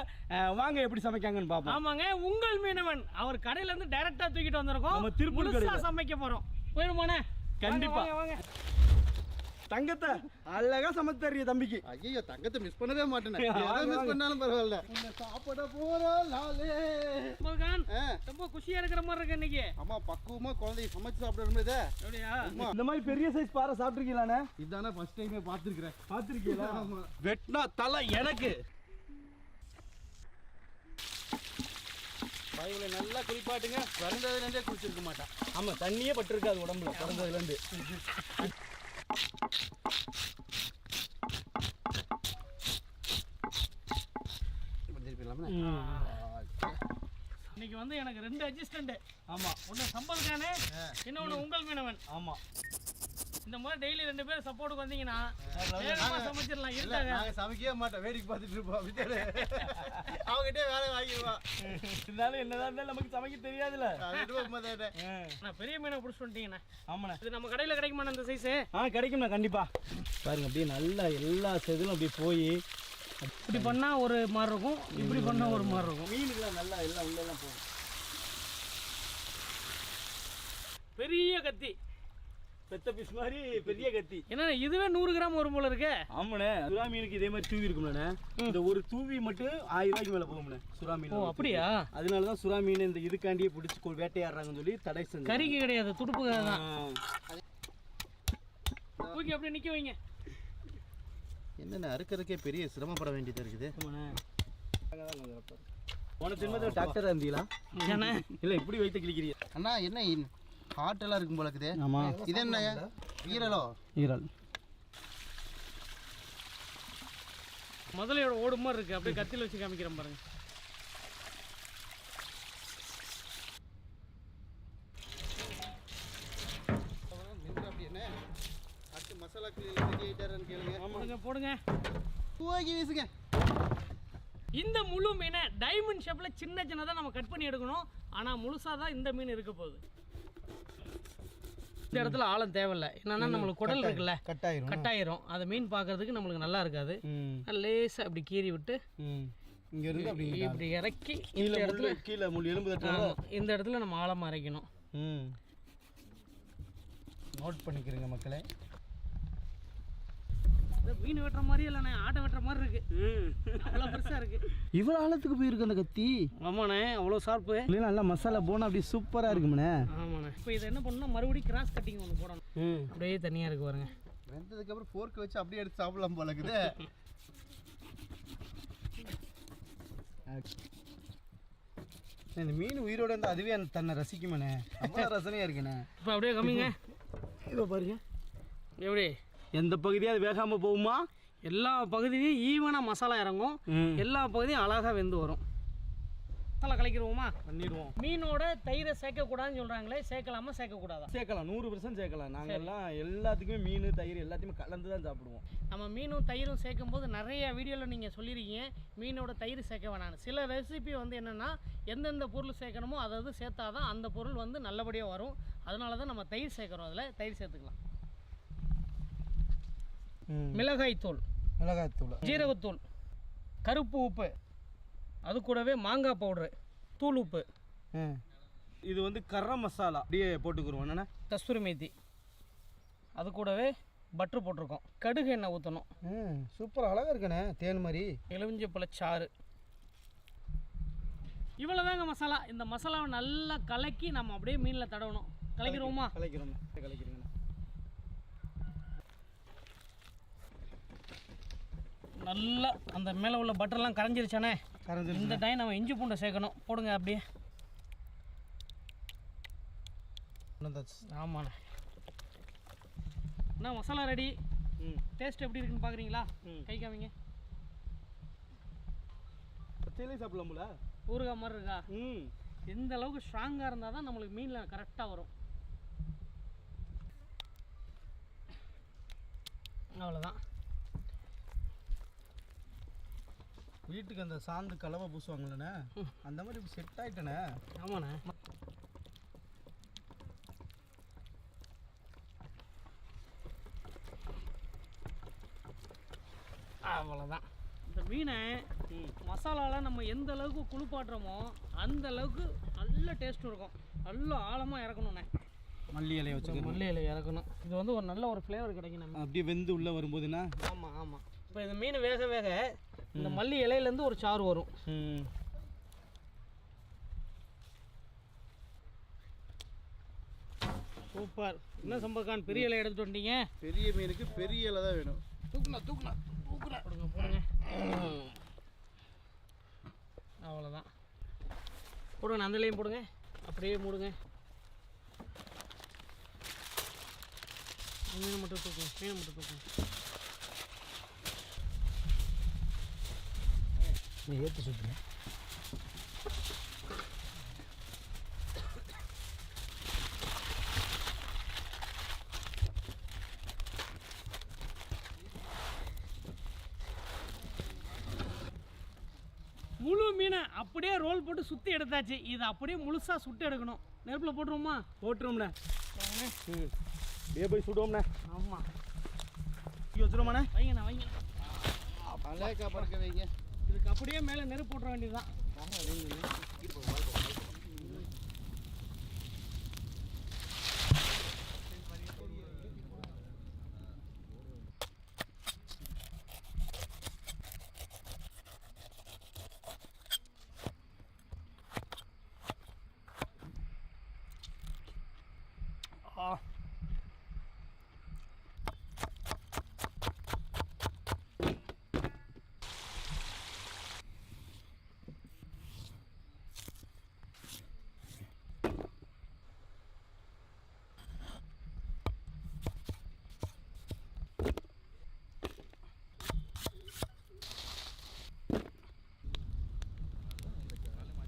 வாங்க எப்படி சமைக்காங்கன்னு பாப்போம். ஆமாங்க, உங்கள் மீனவன் அவர் கடையில இருந்து டைரக்டா தூக்கிட்டு வந்திருக்கோம். நம்ம திருப்பூர் கடையில சமைக்க போறோம். போயிருமானே? கண்டிப்பா. வாங்க. தங்கத்தை அழகா சமைச்சு தர்றீங்க தம்பிக்கு. ஐயோ, தங்கத்தை மிஸ் பண்ணவே மாட்டேனே. எதை மிஸ் பண்ணாலும் பரவாயில்ல. இந்த சாப்பிட போறோம் லாலே. மகன் ரொம்ப குஷியா இருக்கிற மாதிரி இருக்கு இன்னைக்கு. அம்மா பக்குவமா குழந்தையை சமைச்சு சாப்பிடணும் இது. அப்படியா? இந்த மாதிரி பெரிய சைஸ் பாறை சாப்பிட்டுருக்கீங்களானே? இதானே ஃபர்ஸ்ட் டைமே பாத்துக்கிறேன். பாத்துருக்கீங்களா? வெட்னா தலை எனக்கு. வாயில நல்லா குளிப்பாட்டுங்க. பிறந்ததுல இருந்தே குளிச்சிருக்க மாட்டான். ஆமா, தண்ணியே பட்டிருக்காது உடம்புல பிறந்ததுல இருந்து. இன்னைக்கு வந்து எனக்கு 2 அட்ஜஸ்டன்ட். ஆமா, ஒன்னு சம்பல்கானே, இன்னொன்னு உங்கள் மீனவன். ஆமா. இந்த மாதிரி டெய்லி 2 பேர் சப்போர்ட்டுக்கு வந்தீங்கன்னா வேகமா சமைச்சிடலாம். இருக்காங்க நாங்க சமைக்கவே மாட்டோம், வேடிக்கை பார்த்துட்டு இருப்போம். அப்படியே அவங்ககிட்டே வேலை வாங்கிடுவோம். இருந்தாலும் என்னதான் இருந்தாலும் நமக்கு சமைக்க தெரியாதுல்ல. நான் பெரிய மீனை பிடிச்சிட்டு வந்துட்டீங்கண்ணா. ஆமாண்ணே. இது நம்ம கடையில் கிடைக்குமா இந்த சைஸு? கிடைக்கும்ண்ணா கண்டிப்பா. பாருங்க அப்படியே நல்லா எல்லா செதிலும் அப்படியே போய் இப்படி பண்ணா ஒரு மாதிரி இருக்கும், இப்படி பண்ணா ஒரு மாதிரி இருக்கும். மீனுக்குலாம் நல்லா எல்லாம் உள்ளெல்லாம் போகும். பெரிய கத்தி, பெத்த பீஸ் மாதிரி பெரிய கத்தி. என்ன இதுவே 100 கிராம் வரும் போல இருக்கு. ஆமாண்ணே. சுறா மீனுக்கு இதே மாதிரி தூவி இருக்கும்லண்ணே. இந்த ஒரு தூவி மட்டும் 1000 ரூபாய்க்கு மேல போகும்ண்ணே சுறா மீன். ஓ அப்படியா? அதனாலதான் சுறா மீன் இந்த இதுக்காண்டியே பிடிச்சி வேட்டையாடுறாங்கன்னு சொல்லி தடை செஞ்சு. கறிக்கு கிடையாது, துடுப்பு தான். தூக்கி அப்படியே நிக்க வைங்க. என்னென்ன அறுக்கிறதுக்கே பெரிய சிரமப்பட வேண்டியது இருக்குது. போன ஜென்மத்தில் டாக்டரா இருந்தீங்களா? இல்ல இப்படி வைத்து கிளிக்கிறீங்க அண்ணா. என்ன ஹார்ட் எல்லாம் இருக்கும் போல இருக்குது. ஆமா. இது என்ன ஈரலோ? ஈரல். முதலையோட ஓடு மாதிரி இருக்கு. அப்படியே கத்தியில் வச்சு காமிக்கிறேன் பாருங்க. மசாலா கேளுங்க. போடுங்க. தூக்கி வீசுங்க. இந்த முழு மீனை டைமண்ட் ஷேப்ல சின்ன சின்னதாக நம்ம கட் பண்ணி எடுக்கணும். ஆனால் முழுசாக தான் இந்த மீன் இருக்க போகுது. இந்த இடத்துல ஆழம் தேவையில்லை. என்னன்னா நம்மளுக்கு குடல் இருக்குல்ல, கட்டாயிரும். அதை மீன் பார்க்கறதுக்கு நம்மளுக்கு நல்லா இருக்காது. லேசாக அப்படி கீறி விட்டு இங்க இருந்து அப்படி இப்படி இறக்கி இந்த இடத்துல கீழே முள் எலும்பு இந்த இடத்துல நம்ம ஆழமாக இறக்கணும். நோட் பண்ணிக்கிறீங்க மக்களே. மீன் வெட்டுற மாதிரி இல்லைண்ணே, ஆட்டை வெட்டுற மாதிரி இருக்கு. அவ்வளோ பெருசாக இருக்கு. இவ்வளோ ஆழத்துக்கு போயிருக்கு அந்த கத்தி. ஆமாண்ணே, அவ்வளோ ஷார்ப்பு. நல்லா மசாலா போனால் அப்படியே சூப்பராக இருக்கும்ண்ணே. ஆமாண்ணே. இப்போ இதை என்ன பண்ணணும், மறுபடியும் கிராஸ் கட்டிங் ஒன்று போடணும். அப்படியே தனியாக இருக்கு பாருங்க. வெந்ததுக்கப்புறம் ஃபோர்க்கு வச்சு அப்படியே எடுத்து சாப்பிடலாம் போல இருக்குது. இந்த மீன் உயிரோட இருந்தால் அதுவே அந்த தன்னை ரசிக்குமாண்ணே. அவ்வளோ ரசனையாக இருக்குண்ணே. இப்போ அப்படியே கம்மிங்க. இப்போ பாருங்க எப்படி எந்த பகுதியாவது வேகாமல் போகுமா? எல்லா பகுதியும் ஈவனாக மசாலா இறங்கும். எல்லா பகுதியும் அழகாக வெந்து வரும். மசாலா கலக்கிடுவோமா? பண்ணிடுவோம். மீனோட தயிரை சேர்க்கக்கூடாதுன்னு சொல்கிறாங்களே, சேர்க்கலாமா சேர்க்கக்கூடாதா? சேர்க்கலாம், 100% சேர்க்கலாம். நாங்கள்லாம் எல்லாத்துக்குமே மீன் தயிர் எல்லாத்தையுமே கலந்து தான் சாப்பிடுவோம். நம்ம மீனும் தயிரும் சேர்க்கும் போது நிறைய வீடியோவில் நீங்கள் சொல்லியிருக்கீங்க மீனோட தயிர் சேர்க்க வேணான்னு. சில ரெசிபி வந்து என்னென்னா எந்தெந்த பொருள் சேர்க்கணுமோ அதாவது சேர்த்தா தான் அந்த பொருள் வந்து நல்லபடியாக வரும். அதனால தான் நம்ம தயிர் சேர்க்குறோம். அதில் தயிர் சேர்த்துக்கலாம். மிளகாய்த்தூள், ஜீரகத்தூள், கருப்பு உப்பு, அது கூடவே மாங்காய் பவுட்ரு, தூள் உப்பு. இது வந்து கரம் மசாலா அப்படியே போட்டுக்குருவோம். என்னென்ன கஸ்தூரி மேத்தி, அது கூடவே பட்ரு போட்டிருக்கோம். கடுகு எண்ணெய் ஊற்றணும். சூப்பர் அழகாக இருக்குண்ணே, தேன் மாதிரி. எலுமிச்சப்பழச்சாறு. இவ்வளோதாங்க மசாலா. இந்த மசாலாவை நல்லா கலக்கி நம்ம அப்படியே மீனில் தடவணும். கலக்கிடுவோமா? கலக்கிறீங்க. நல்லா அந்த மேலே உள்ள பட்டர்லாம் கரைஞ்சிருச்சானே. இந்த டைம் நம்ம இஞ்சி பூண்டை சேர்க்கணும். போடுங்க அப்படியே. ஆமாண்ணே. அண்ணா மசாலா ரெடி. டேஸ்ட் எப்படி இருக்குன்னு பார்க்குறீங்களா? கை காமிங்க. பச்சையிலே சாப்பிடலாம்ல? ஊறுகாய் மாதிரி இருக்கா? எந்த அளவுக்கு ஸ்ட்ராங்காக இருந்தால் தான் நம்மளுக்கு மீனில் கரெக்டாக வரும். அவ்வளோதான். வீட்டுக்கு அந்த சாந்து கலவை பூசுவாங்களேண்ணே, அந்த மாதிரி இப்போ செட் ஆகிட்டேண்ணே. ஆமாண்ணே. அவ்வளோதான். இந்த மீனை மசாலாவில் நம்ம எந்த அளவுக்கு குளிப்பாட்டுறோமோ அந்த அளவுக்கு நல்ல டேஸ்ட்டும் இருக்கும். நல்லா ஆழமாக இறக்கணுண்ணே. மல்லி இலையை வச்சு மல்லி இலையை இறக்கணும். இது வந்து ஒரு நல்ல ஒரு ஃப்ளேவர் கிடைக்கும் நம்ம அப்படியே வெந்து உள்ளே வரும்போதுண்ணா. ஆமாம் ஆமாம். இப்போ இந்த மீன் வேக வேக இந்த மல்லி இலையிலேருந்து ஒரு சாறு வரும். சூப்பர். என்ன சம்பக்கான் பெரிய இலை எடுத்துட்டு வந்தீங்க? பெரிய மீனுக்கு பெரிய இலை தான் வேணும். தூக்குனா போடுங்க போடுங்க. அவ்வளோதான். போடுங்க, அந்த இலையும் போடுங்க. அப்படியே மூடுங்க. மீனை மட்டும் தூக்குங்க. நீ ஏற்றி சுற்றுங்க. மீனை அப்படியே ரோல் போட்டு சுற்றி எடுத்தாச்சு. இதை அப்படியே முழுசாக சுட்டு எடுக்கணும். நெருப்பில் போட்டுருவோமா? போட்டுருவோம்ண்ணே. அப்படியே போய் சுடுவோம்ண்ணே. ஆமாம். இங்கே வச்சுருவோம்ண்ணே. வைங்கண்ணா வைங்க. அலேக்கா பறக்க வைங்க. இதுக்கு அப்படியே மேலே நெருப்பு போட்டுற வேண்டியதுதான்.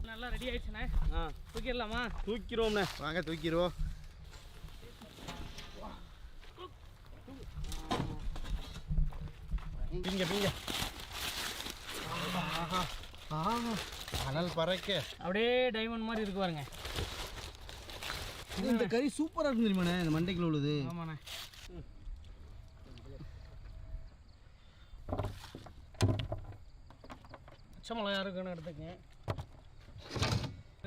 நல்லா ரெடி ஆயிடுச்சுண்ணே. தூக்கிடலாமா? தூக்கிடுவோம்ண்ணே. வாங்க தூக்கிடுவோம். பீங்க பீங்க. அனல் பறக்க அப்படியே டைமண்ட் மாதிரி இருக்கு பாருங்க. இந்த கறி சூப்பராக இருக்கும் தெரியுமாண்ணே, இந்த மண்டைக்குள்ள உள்ளது. ஆமாண்ணே. பச்சை மிளகா இருக்குன்னு எடுத்துக்கங்க.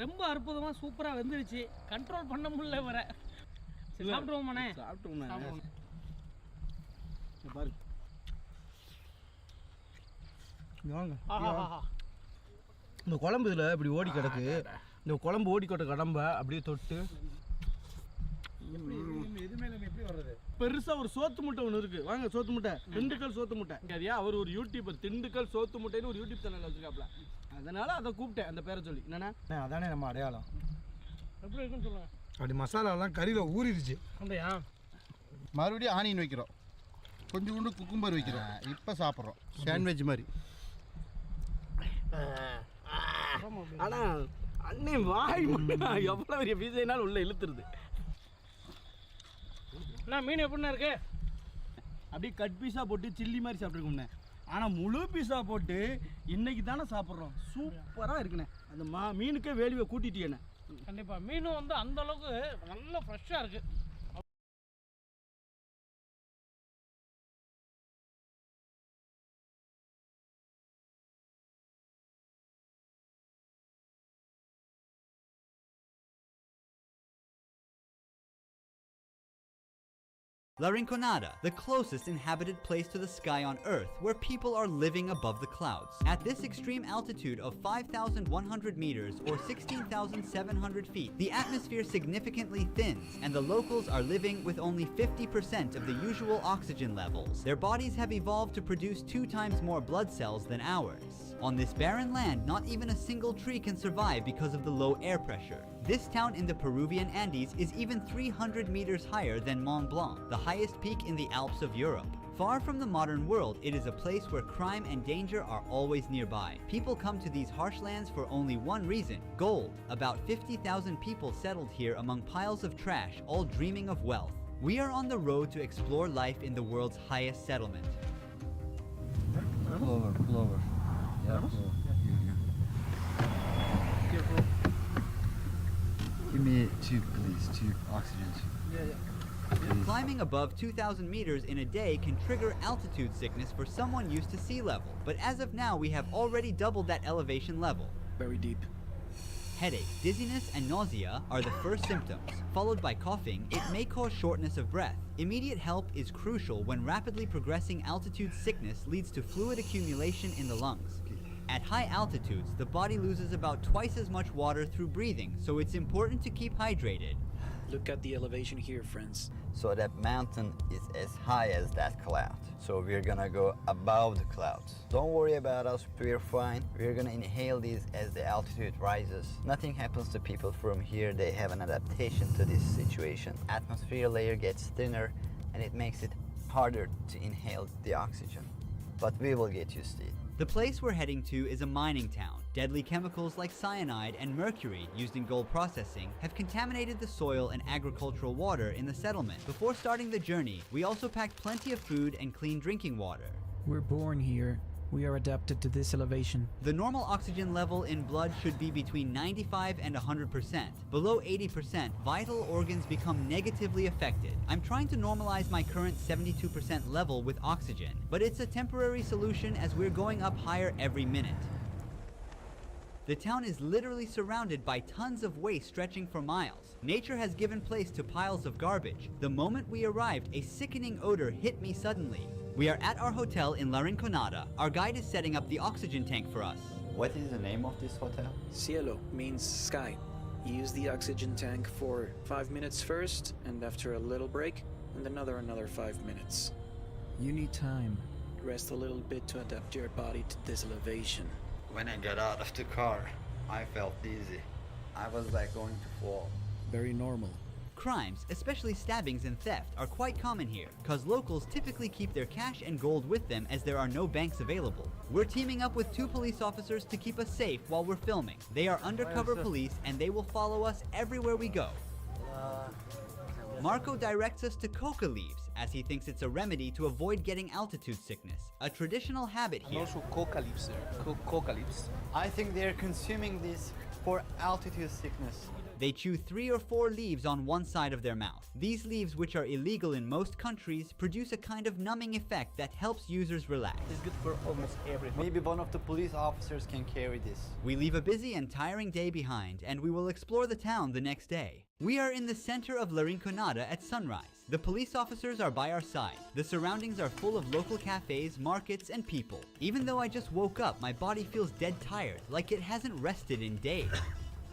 ரொம்ப அற்புதமாக சூப்பராக வெந்துருச்சு. கண்ட்ரோல் பண்ண முடியல வர. சாப்பிடுவோமாண்ணே? சாப்பிடுவோம்ண்ணே. பாரு வாங்க. இந்த குழம்பு இதில் இப்படி ஓடி கிடக்கு. இந்த குழம்பு ஓடி கொட்ட கடம்ப அப்படியே தொட்டு பெருசா ஒரு சோத்து முட்டை ஒன்று இருக்கு. வாங்க சோத்து முட்டை, திண்டுக்கல் சோத்து முட்டை. சரியா, அவர் ஒரு யூடியூபர், திண்டுக்கல் சோத்து முட்டைன்னு ஒரு யூடியூப் சேனல் வச்சிருக்காப்ல. அதனால அதை கூப்பிட்டேன், அந்த பேரை சொல்லி. என்னன்னா அதானே நம்ம அடையாளம். எப்படி இருக்குன்னு சொல்லுங்க. அப்படி மசாலாலாம் கறியில் ஊறிடுச்சு. அப்படியா? மறுபடியும் ஆனியன் வைக்கிறோம், கொஞ்சம் கொண்டு குக்கும்பர் வைக்கிறோம். இப்போ சாப்பிட்றோம் சாண்ட்விச் மாதிரி. ஆனால் அண்ணே வாய் எவ்வளோ பெரிய பீஸைனாலும் உள்ள இழுத்துருது. அண்ணா மீன் எப்படின்னா இருக்கு? அப்படியே கட் பீஸாக போட்டு சில்லி மாதிரி சாப்பிட்ருக்கோம்ண்ணே. ஆனால் முழு பீஸா போட்டு இன்னைக்கு தானே சாப்பிட்றோம். சூப்பராக இருக்குண்ணே. அந்த மீனுக்கே வேல்யூவை கூட்டிட்டேண்ணே. கண்டிப்பாக மீனும் வந்து அந்த அளவுக்கு நல்லா ஃப்ரெஷ்ஷாக இருக்குது. La Rinconada, the closest inhabited place to the sky on Earth, where people are living above the clouds. At this extreme altitude of 5,100 meters or 16,700 feet, the atmosphere significantly thins, and the locals are living with only 50% of the usual oxygen levels. Their bodies have evolved to produce 2 times more blood cells than ours. On this barren land, not even a single tree can survive because of the low air pressure. This town in the Peruvian Andes is even 300 meters higher than Mont Blanc, the highest peak in the Alps of Europe. Far from the modern world, it is a place where crime and danger are always nearby. People come to these harsh lands for only one reason: gold. About 50,000 people settled here among piles of trash, all dreaming of wealth. We are on the road to explore life in the world's highest settlement. Pull over. Yeah, Careful. Give me 2, please. 2 oxygens. Yeah. Climbing above 2,000 meters in a day can trigger altitude sickness for someone used to sea level. But as of now, we have already doubled that elevation level. Very deep. Headache, dizziness, and nausea are the first symptoms. Followed by coughing, it may cause shortness of breath. Immediate help is crucial when rapidly progressing altitude sickness leads to fluid accumulation in the lungs. At high altitudes, the body loses about twice as much water through breathing, so it's important to keep hydrated. Look at the elevation here, friends. So that mountain is as high as that cloud. So we're gonna go above the clouds. Don't worry about us, we're fine. We're gonna inhale these as the altitude rises. Nothing happens to people from here. They have an adaptation to this situation. Atmosphere layer gets thinner and it makes it harder to inhale the oxygen. But we will get used to it. The place we're heading to is a mining town. Deadly chemicals like cyanide and mercury used in gold processing have contaminated the soil and agricultural water in the settlement. Before starting the journey, we also packed plenty of food and clean drinking water. We're born here, We are adapted to this elevation. The normal oxygen level in blood should be between 95 and 100%. Below 80%, vital organs become negatively affected. I'm trying to normalize my current 72% level with oxygen, but it's a temporary solution as we're going up higher every minute. The town is literally surrounded by tons of waste stretching for miles. Nature has given place to piles of garbage. The moment we arrived, a sickening odor hit me suddenly. We are at our hotel in La Rinconada. Our guide is setting up the oxygen tank for us. What is the name of this hotel? Cielo means sky. You use the oxygen tank for 5 minutes first, and after a little break, and another 5 minutes. You need time. Rest a little bit to adapt your body to this elevation. When I got out of the car, I felt dizzy. I was like going to fall. Very normal. Crimes, especially stabbings and theft, are quite common here, cause locals typically keep their cash and gold with them as there are no banks available. We're teaming up with 2 police officers to keep us safe while we're filming. They are undercover police and they will follow us everywhere we go. Marco directs us to coca leaves, as he thinks it's a remedy to avoid getting altitude sickness, a traditional habit here. And also coca leaves there, coca leaves. I think they're consuming this for altitude sickness. They chew 3 or 4 leaves on one side of their mouth. These leaves, which are illegal in most countries, produce a kind of numbing effect that helps users relax. It's good for almost everything. Maybe one of the police officers can carry this. We leave a busy and tiring day behind, and we will explore the town the next day. We are in the center of La Rinconada at sunrise. The police officers are by our side. The surroundings are full of local cafes, markets, and people. Even though I just woke up, my body feels dead tired, like it hasn't rested in days.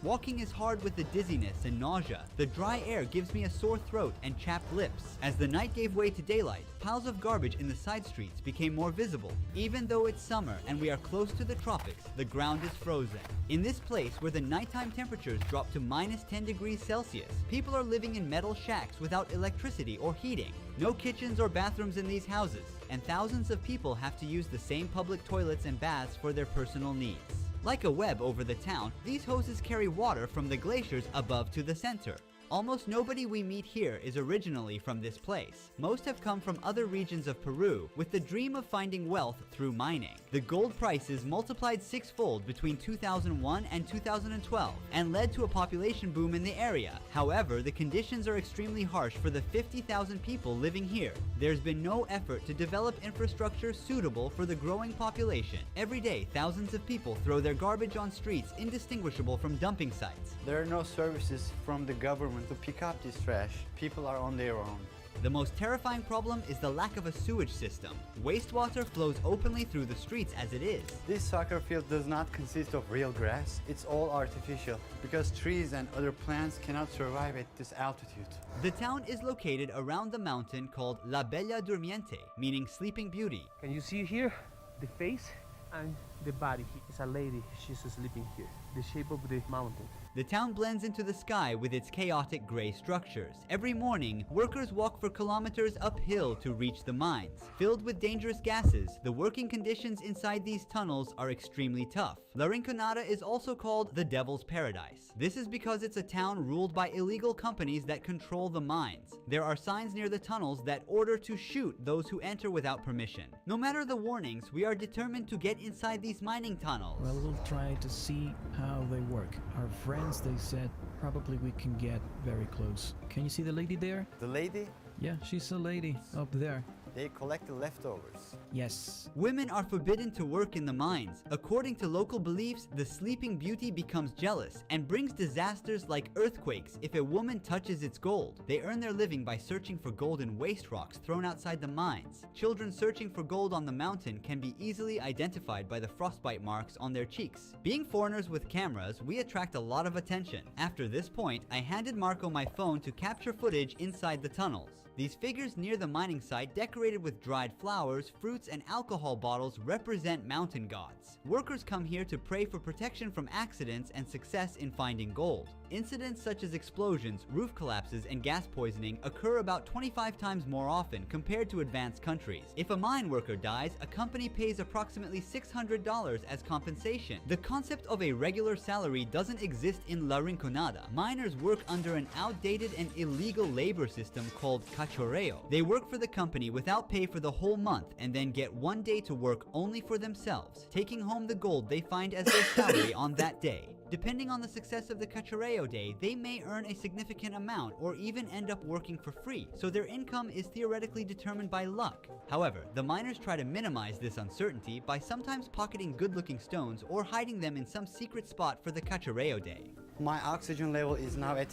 Walking is hard with the dizziness and nausea. The dry air gives me a sore throat and chapped lips. As the night gave way to daylight, piles of garbage in the side streets became more visible. Even though it's summer and we are close to the tropics, the ground is frozen. In this place where the nighttime temperatures drop to minus 10 degrees Celsius, people are living in metal shacks without electricity or heating. No kitchens or bathrooms in these houses, and thousands of people have to use the same public toilets and baths for their personal needs. Like a web over the town, these hoses carry water from the glaciers above to the center. Almost nobody we meet here is originally from this place. Most have come from other regions of Peru with the dream of finding wealth through mining. The gold prices multiplied 6-fold between 2001 and 2012 and led to a population boom in the area. However, the conditions are extremely harsh for the 50,000 people living here. There's been no effort to develop infrastructure suitable for the growing population. Every day, thousands of people throw their garbage on streets indistinguishable from dumping sites. There are no services from the government to pick up this trash. People are on their own. The most terrifying problem is the lack of a sewage system. Wastewater flows openly through the streets as it is. This soccer field does not consist of real grass. It's all artificial because trees and other plants cannot survive at this altitude. The town is located around the mountain called La Bella Durmiente, meaning Sleeping Beauty. Can you see here the face and the body? It's a lady, she's sleeping here. The shape of the mountain. The town blends into the sky with its chaotic gray structures. Every morning, workers walk for kilometers uphill to reach the mines. Filled with dangerous gases, the working conditions inside these tunnels are extremely tough. La Rinconada is also called the Devil's Paradise. This is because it's a town ruled by illegal companies that control the mines. There are signs near the tunnels that order to shoot those who enter without permission. No matter the warnings, we are determined to get inside these mining tunnels. Well, we'll try to see how they work. Our friends, they said, probably we can get very close. Can you see the lady there? The lady? Yeah, she's a lady up there. They collect the leftovers. Yes. Women are forbidden to work in the mines. According to local beliefs, the Sleeping Beauty becomes jealous and brings disasters like earthquakes if a woman touches its gold. They earn their living by searching for gold in waste rocks thrown outside the mines. Children searching for gold on the mountain can be easily identified by the frostbite marks on their cheeks. Being foreigners with cameras, we attract a lot of attention. After this point, I handed Marco my phone to capture footage inside the tunnels. These figures near the mining site, decorated with dried flowers, fruits, and alcohol bottles, represent mountain gods. Workers come here to pray for protection from accidents and success in finding gold. Incidents such as explosions, roof collapses, and gas poisoning occur about 25 times more often compared to advanced countries. If a mine worker dies, a company pays approximately $600 as compensation. The concept of a regular salary doesn't exist in La Rinconada. Miners work under an outdated and illegal labor system called caché. cachorreo. They work for the company without pay for the whole month and then get one day to work only for themselves, taking home the gold they find as their salary on that day. Depending on the success of the cachorreo day, they may earn a significant amount or even end up working for free, so their income is theoretically determined by luck. However, the miners try to minimize this uncertainty by sometimes pocketing good-looking stones or hiding them in some secret spot for the cachorreo day. My oxygen level is now at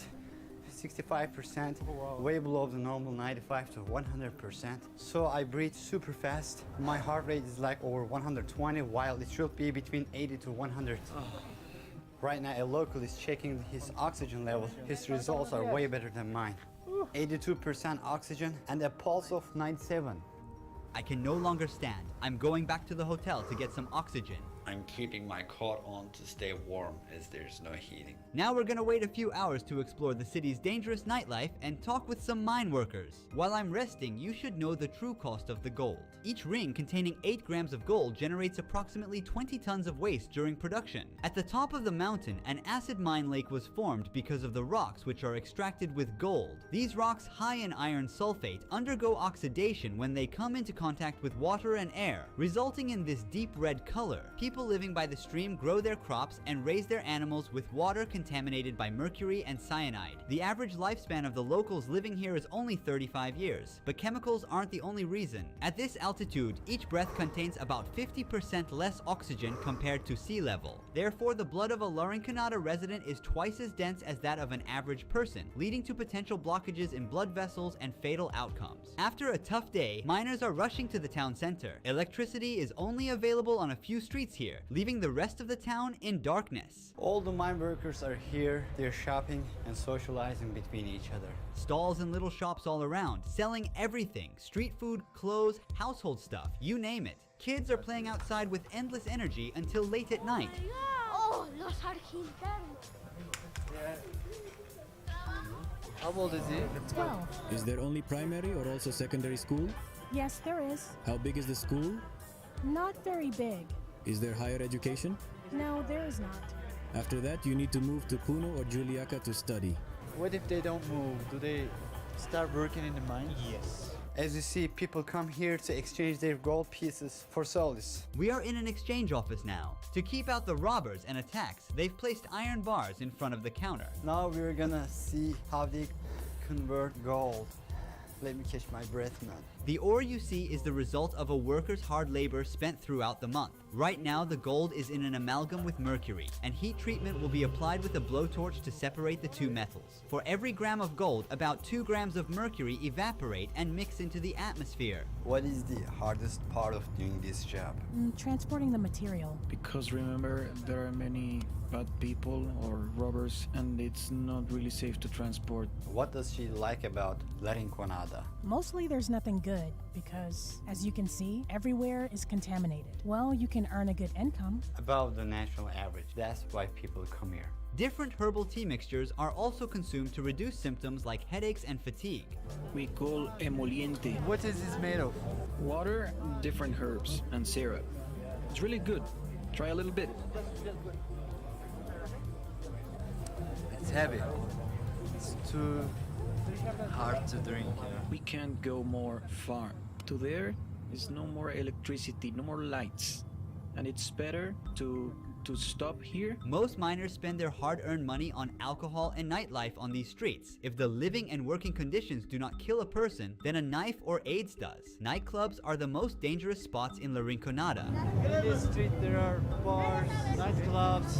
65%, way below the normal 95 to 100%. So I breathe super fast. My heart rate is like over 120, while it should be between 80 to 100. Right now, a local is checking his oxygen levels. His results are way better than mine. 82% oxygen and a pulse of 97. I can no longer stand. I'm going back to the hotel to get some oxygen. I'm keeping my coat on to stay warm as there's no heating. Now we're gonna wait a few hours to explore the city's dangerous nightlife and talk with some mine workers. While I'm resting, you should know the true cost of the gold. Each ring containing 8 grams of gold generates approximately 20 tons of waste during production. At the top of the mountain, an acid mine lake was formed because of the rocks which are extracted with gold. These rocks, high in iron sulfate, undergo oxidation when they come into contact with water and air, resulting in this deep red color. People living by the stream grow their crops and raise their animals with water contaminated by mercury and cyanide. The average lifespan of the locals living here is only 35 years, but chemicals aren't the only reason. At this altitude, each breath contains about 50% less oxygen compared to sea level. Therefore, the blood of a Larinconada resident is twice as dense as that of an average person, leading to potential blockages in blood vessels and fatal outcomes. After a tough day, miners are rushing to the town center. Electricity is only available on a few streets here, leaving the rest of the town in darkness. All the mine workers are here. They're shopping and socializing between each other. Stalls and little shops all around, selling everything: street food, clothes, household stuff, you name it. Kids are playing outside with endless energy until late at night. Oh, los argentinos. How old is he? 12. Is there only primary or also secondary school? Yes, there is. How big is the school? Not very big. Is there higher education? No, there is not. After that, you need to move to Puno or Juliaca to study. What if they don't move? Do they start working in the mine? Yes. As you see, people come here to exchange their gold pieces for solis. We are in an exchange office now. To keep out the robbers and attacks, they've placed iron bars in front of the counter. Now we're gonna see how they convert gold. Let me catch my breath, man. The ore you see is the result of a worker's hard labor spent throughout the month. Right now, the gold is in an amalgam with mercury, and heat treatment will be applied with a blowtorch to separate the two metals. For every gram of gold, about 2 grams of mercury evaporate and mix into the atmosphere. What is the hardest part of doing this job? Transporting the material. Because remember, there are many bad people or robbers, and it's not really safe to transport. What does she like about Larinconada? Mostly there's nothing good because, as you can see, everywhere is contaminated. Well, you can earn a good income. Above the national average. That's why people come here. Different herbal tea mixtures are also consumed to reduce symptoms like headaches and fatigue. We call emoliente. What is this made of? Water, different herbs, and syrup. It's really good. Try a little bit. It's heavy. It's too hard to drink. We can't go more far. To there is no more electricity, no more lights. And it's better to stop here. Most miners spend their hard-earned money on alcohol and nightlife on these streets. If the living and working conditions do not kill a person, then a knife or AIDS does. Nightclubs are the most dangerous spots in Larinconada. In this street there are bars, nightclubs,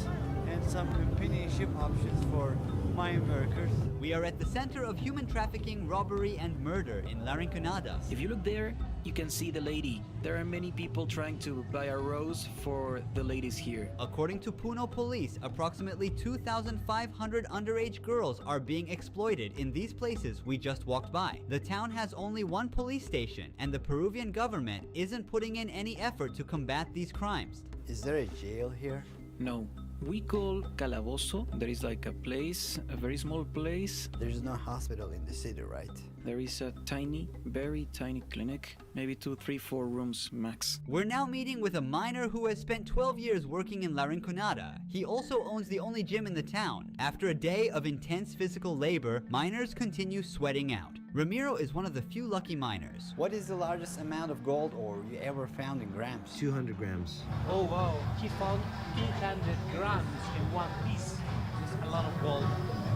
and some companionship options for mine workers. We are at the center of human trafficking, robbery, and murder in Larinconada. If you look there, you can see the lady. There are many people trying to buy a rose for the ladies here. According to Puno police, approximately 2,500 underage girls are being exploited in these places we just walked by. The town has only one police station, and the Peruvian government isn't putting in any effort to combat these crimes. Is there a jail here? No. We call Calabozo. There is like a place, a very small place. There's no hospital in the city, right? There is a tiny, very tiny clinic, maybe 2, 3, 4 rooms max. We're now meeting with a miner who has spent 12 years working in Larinconada. He also owns the only gym in the town. After a day of intense physical labor, miners continue sweating out. Ramiro is one of the few lucky miners. What is the largest amount of gold ore you ever found in grams? 200 grams. Oh wow, he found 800 grams in one piece. It's a lot of gold.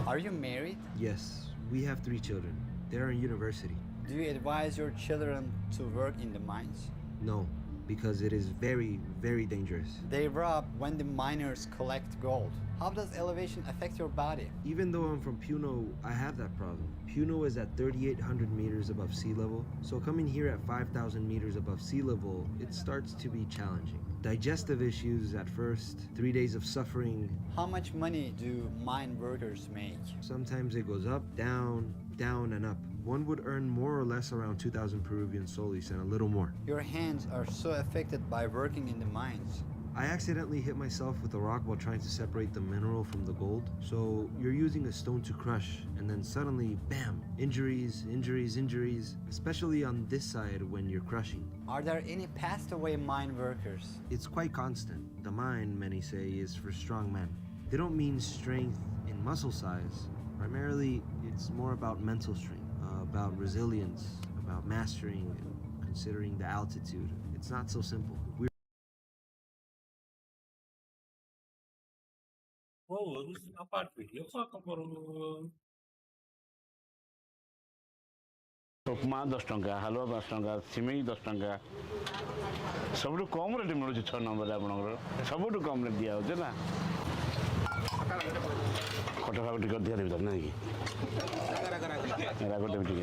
Are you married? Yes, we have 3 children. They're in university. Do you advise your children to work in the mines? No, because it is very, very dangerous. They rob when the miners collect gold. How does elevation affect your body? Even though I'm from Puno, I have that problem. Puno is at 3,800 meters above sea level, so coming here at 5,000 meters above sea level, it starts to be challenging. Digestive issues at first, 3 days of suffering. How much money do mine workers make? Sometimes it goes up, down, down and up. One would earn more or less around 2,000 Peruvian soles and a little more. Your hands are so affected by working in the mines. I accidentally hit myself with a rock while trying to separate the mineral from the gold. So you're using a stone to crush, and then suddenly, bam, injuries, injuries, injuries, especially on this side when you're crushing. Are there any passed away mine workers? It's quite constant. The mine, many say, is for strong men. They don't mean strength in muscle size. Primarily, it's more about mental strength, about resilience, about mastering and considering the altitude. It's not so simple. उपमा 10 टंका हलवा 5 टंका सिमेई 10 टंका सबुठु कम rate मिलुଛି 6 number आपनकर सबुठु कम rate दिया होছে ना खटा भाग टिक दिया देबे ना कि रागो देबे टिक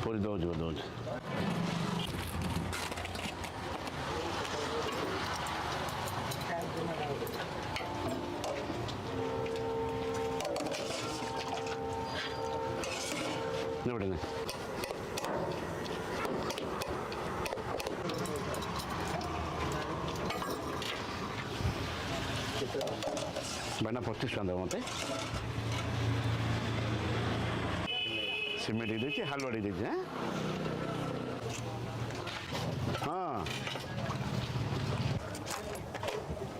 पूरी दो ನೋಡಿನೆ ಬಣ್ಣ 25 ಟଙ୍କା ಮತ್ತೆ ಸಿಮೆಂಟ್ ଦେଇଛି ହାଲୁଆ ଦେଇଛି ହଁ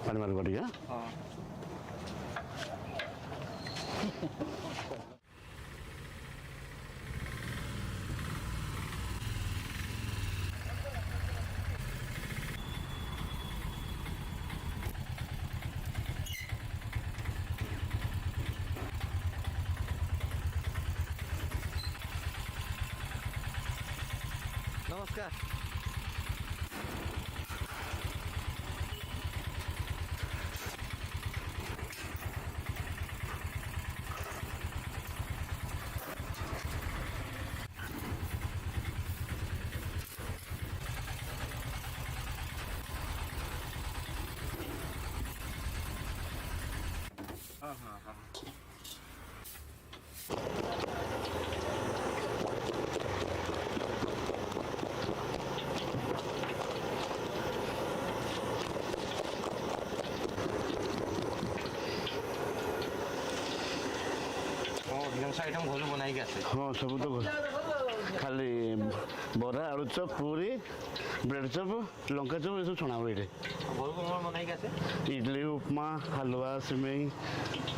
ପାଣି ମାର ଟିକେ नमस्कार आइटम घर बनाई हाँ सब तो खाली बरा आलू चप पूरी ब्रेड चप लंका चप ये सब छणा हुए इडली उपमा हलवा सिमेई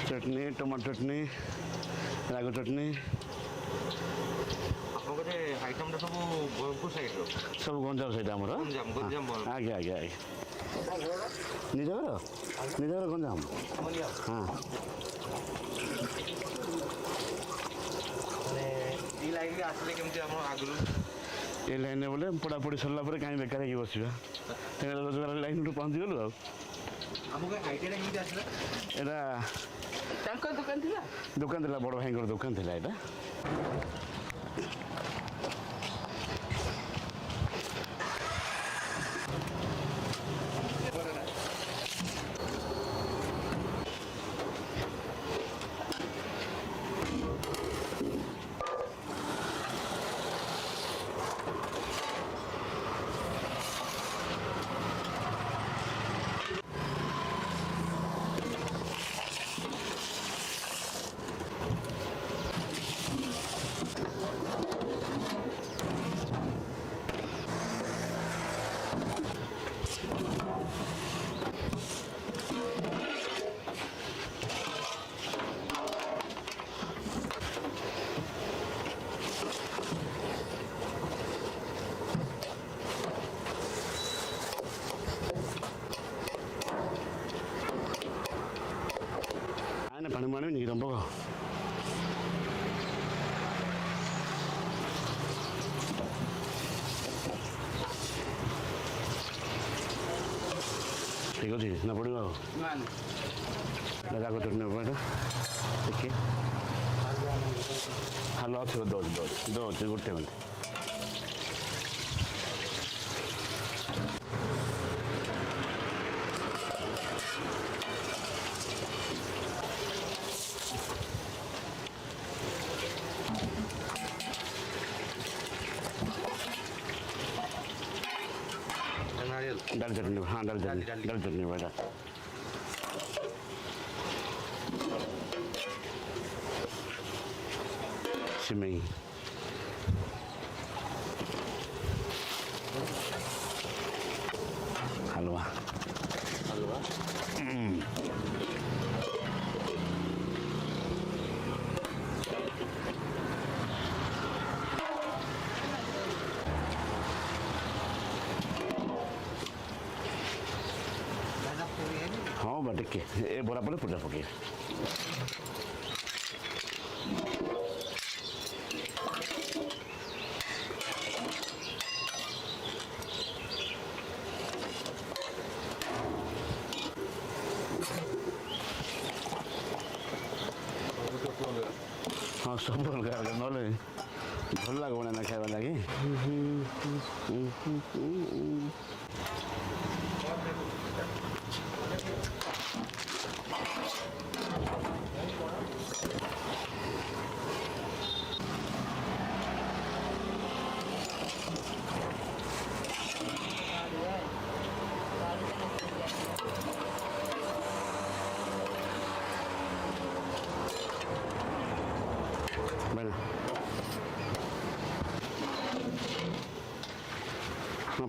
चटनी टमाटो चटनी राग चटनी आइटम सब ब्रह्मपुर साइड सब गंजाम साइड आम आगे आगे आगे निजर गंजाम हाँ ये लाइन बोले पढ़ापढ़ी सरला कहीं बेकार ही बसवा रोजगार लाइन पहुँची गलु दुकान थी बड़ भाई दुकान थी यहाँ Mana ni kita bawa. ठीक है, ना पड़ेगा. लगा को टूटने पड़ेगा. ठीक है. हालात से दो गुट्टे में. दाल चटनी हाँ दाल चटनी बेटा सिमई हलवा हाँ बेटे के ये बोरा बोले पूजा पके हाँ सब बोल कर नॉले भल लगे बना ना खाए लगे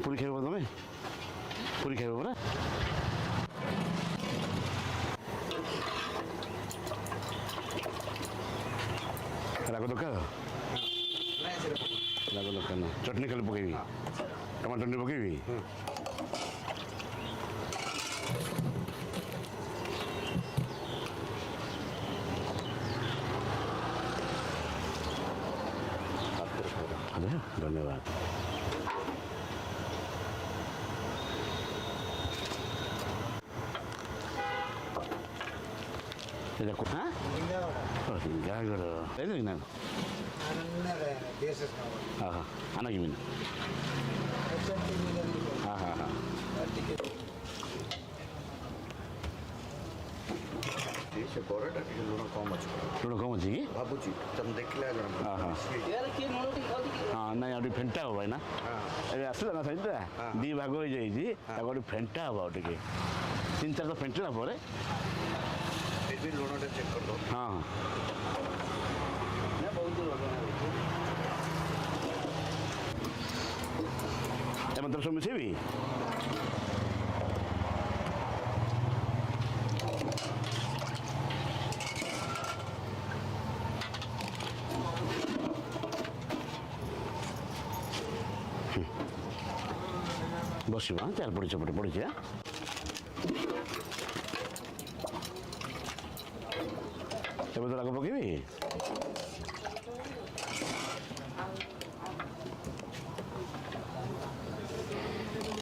पूरी खाइब तुम्हें पूरी खाइब परा राग दरकार राग दरकार ना चटनी खाली पकेबी टमाटर चटनी पकेबी धन्यवाद देखो हाँ क्या करो ऐसे ना हाँ हाँ आना की मिला हाँ हाँ हाँ से बड़टा टिके लुण कम अछि कि भाबुची तुम देखला हाँ हाँ हाँ नहीं अभी फेंटा हो भाई ना अरे आसला ना सही दी भाग हो जाइए अगर फेंटा हो टिके 3-4 तो फेंटला परे फिर भी लुणटा चेक कर दो हाँ ना बहुत ए मतलब सब मिसेबी बस त्यार पड़ी चपटे पड़ी तो राग पकेबी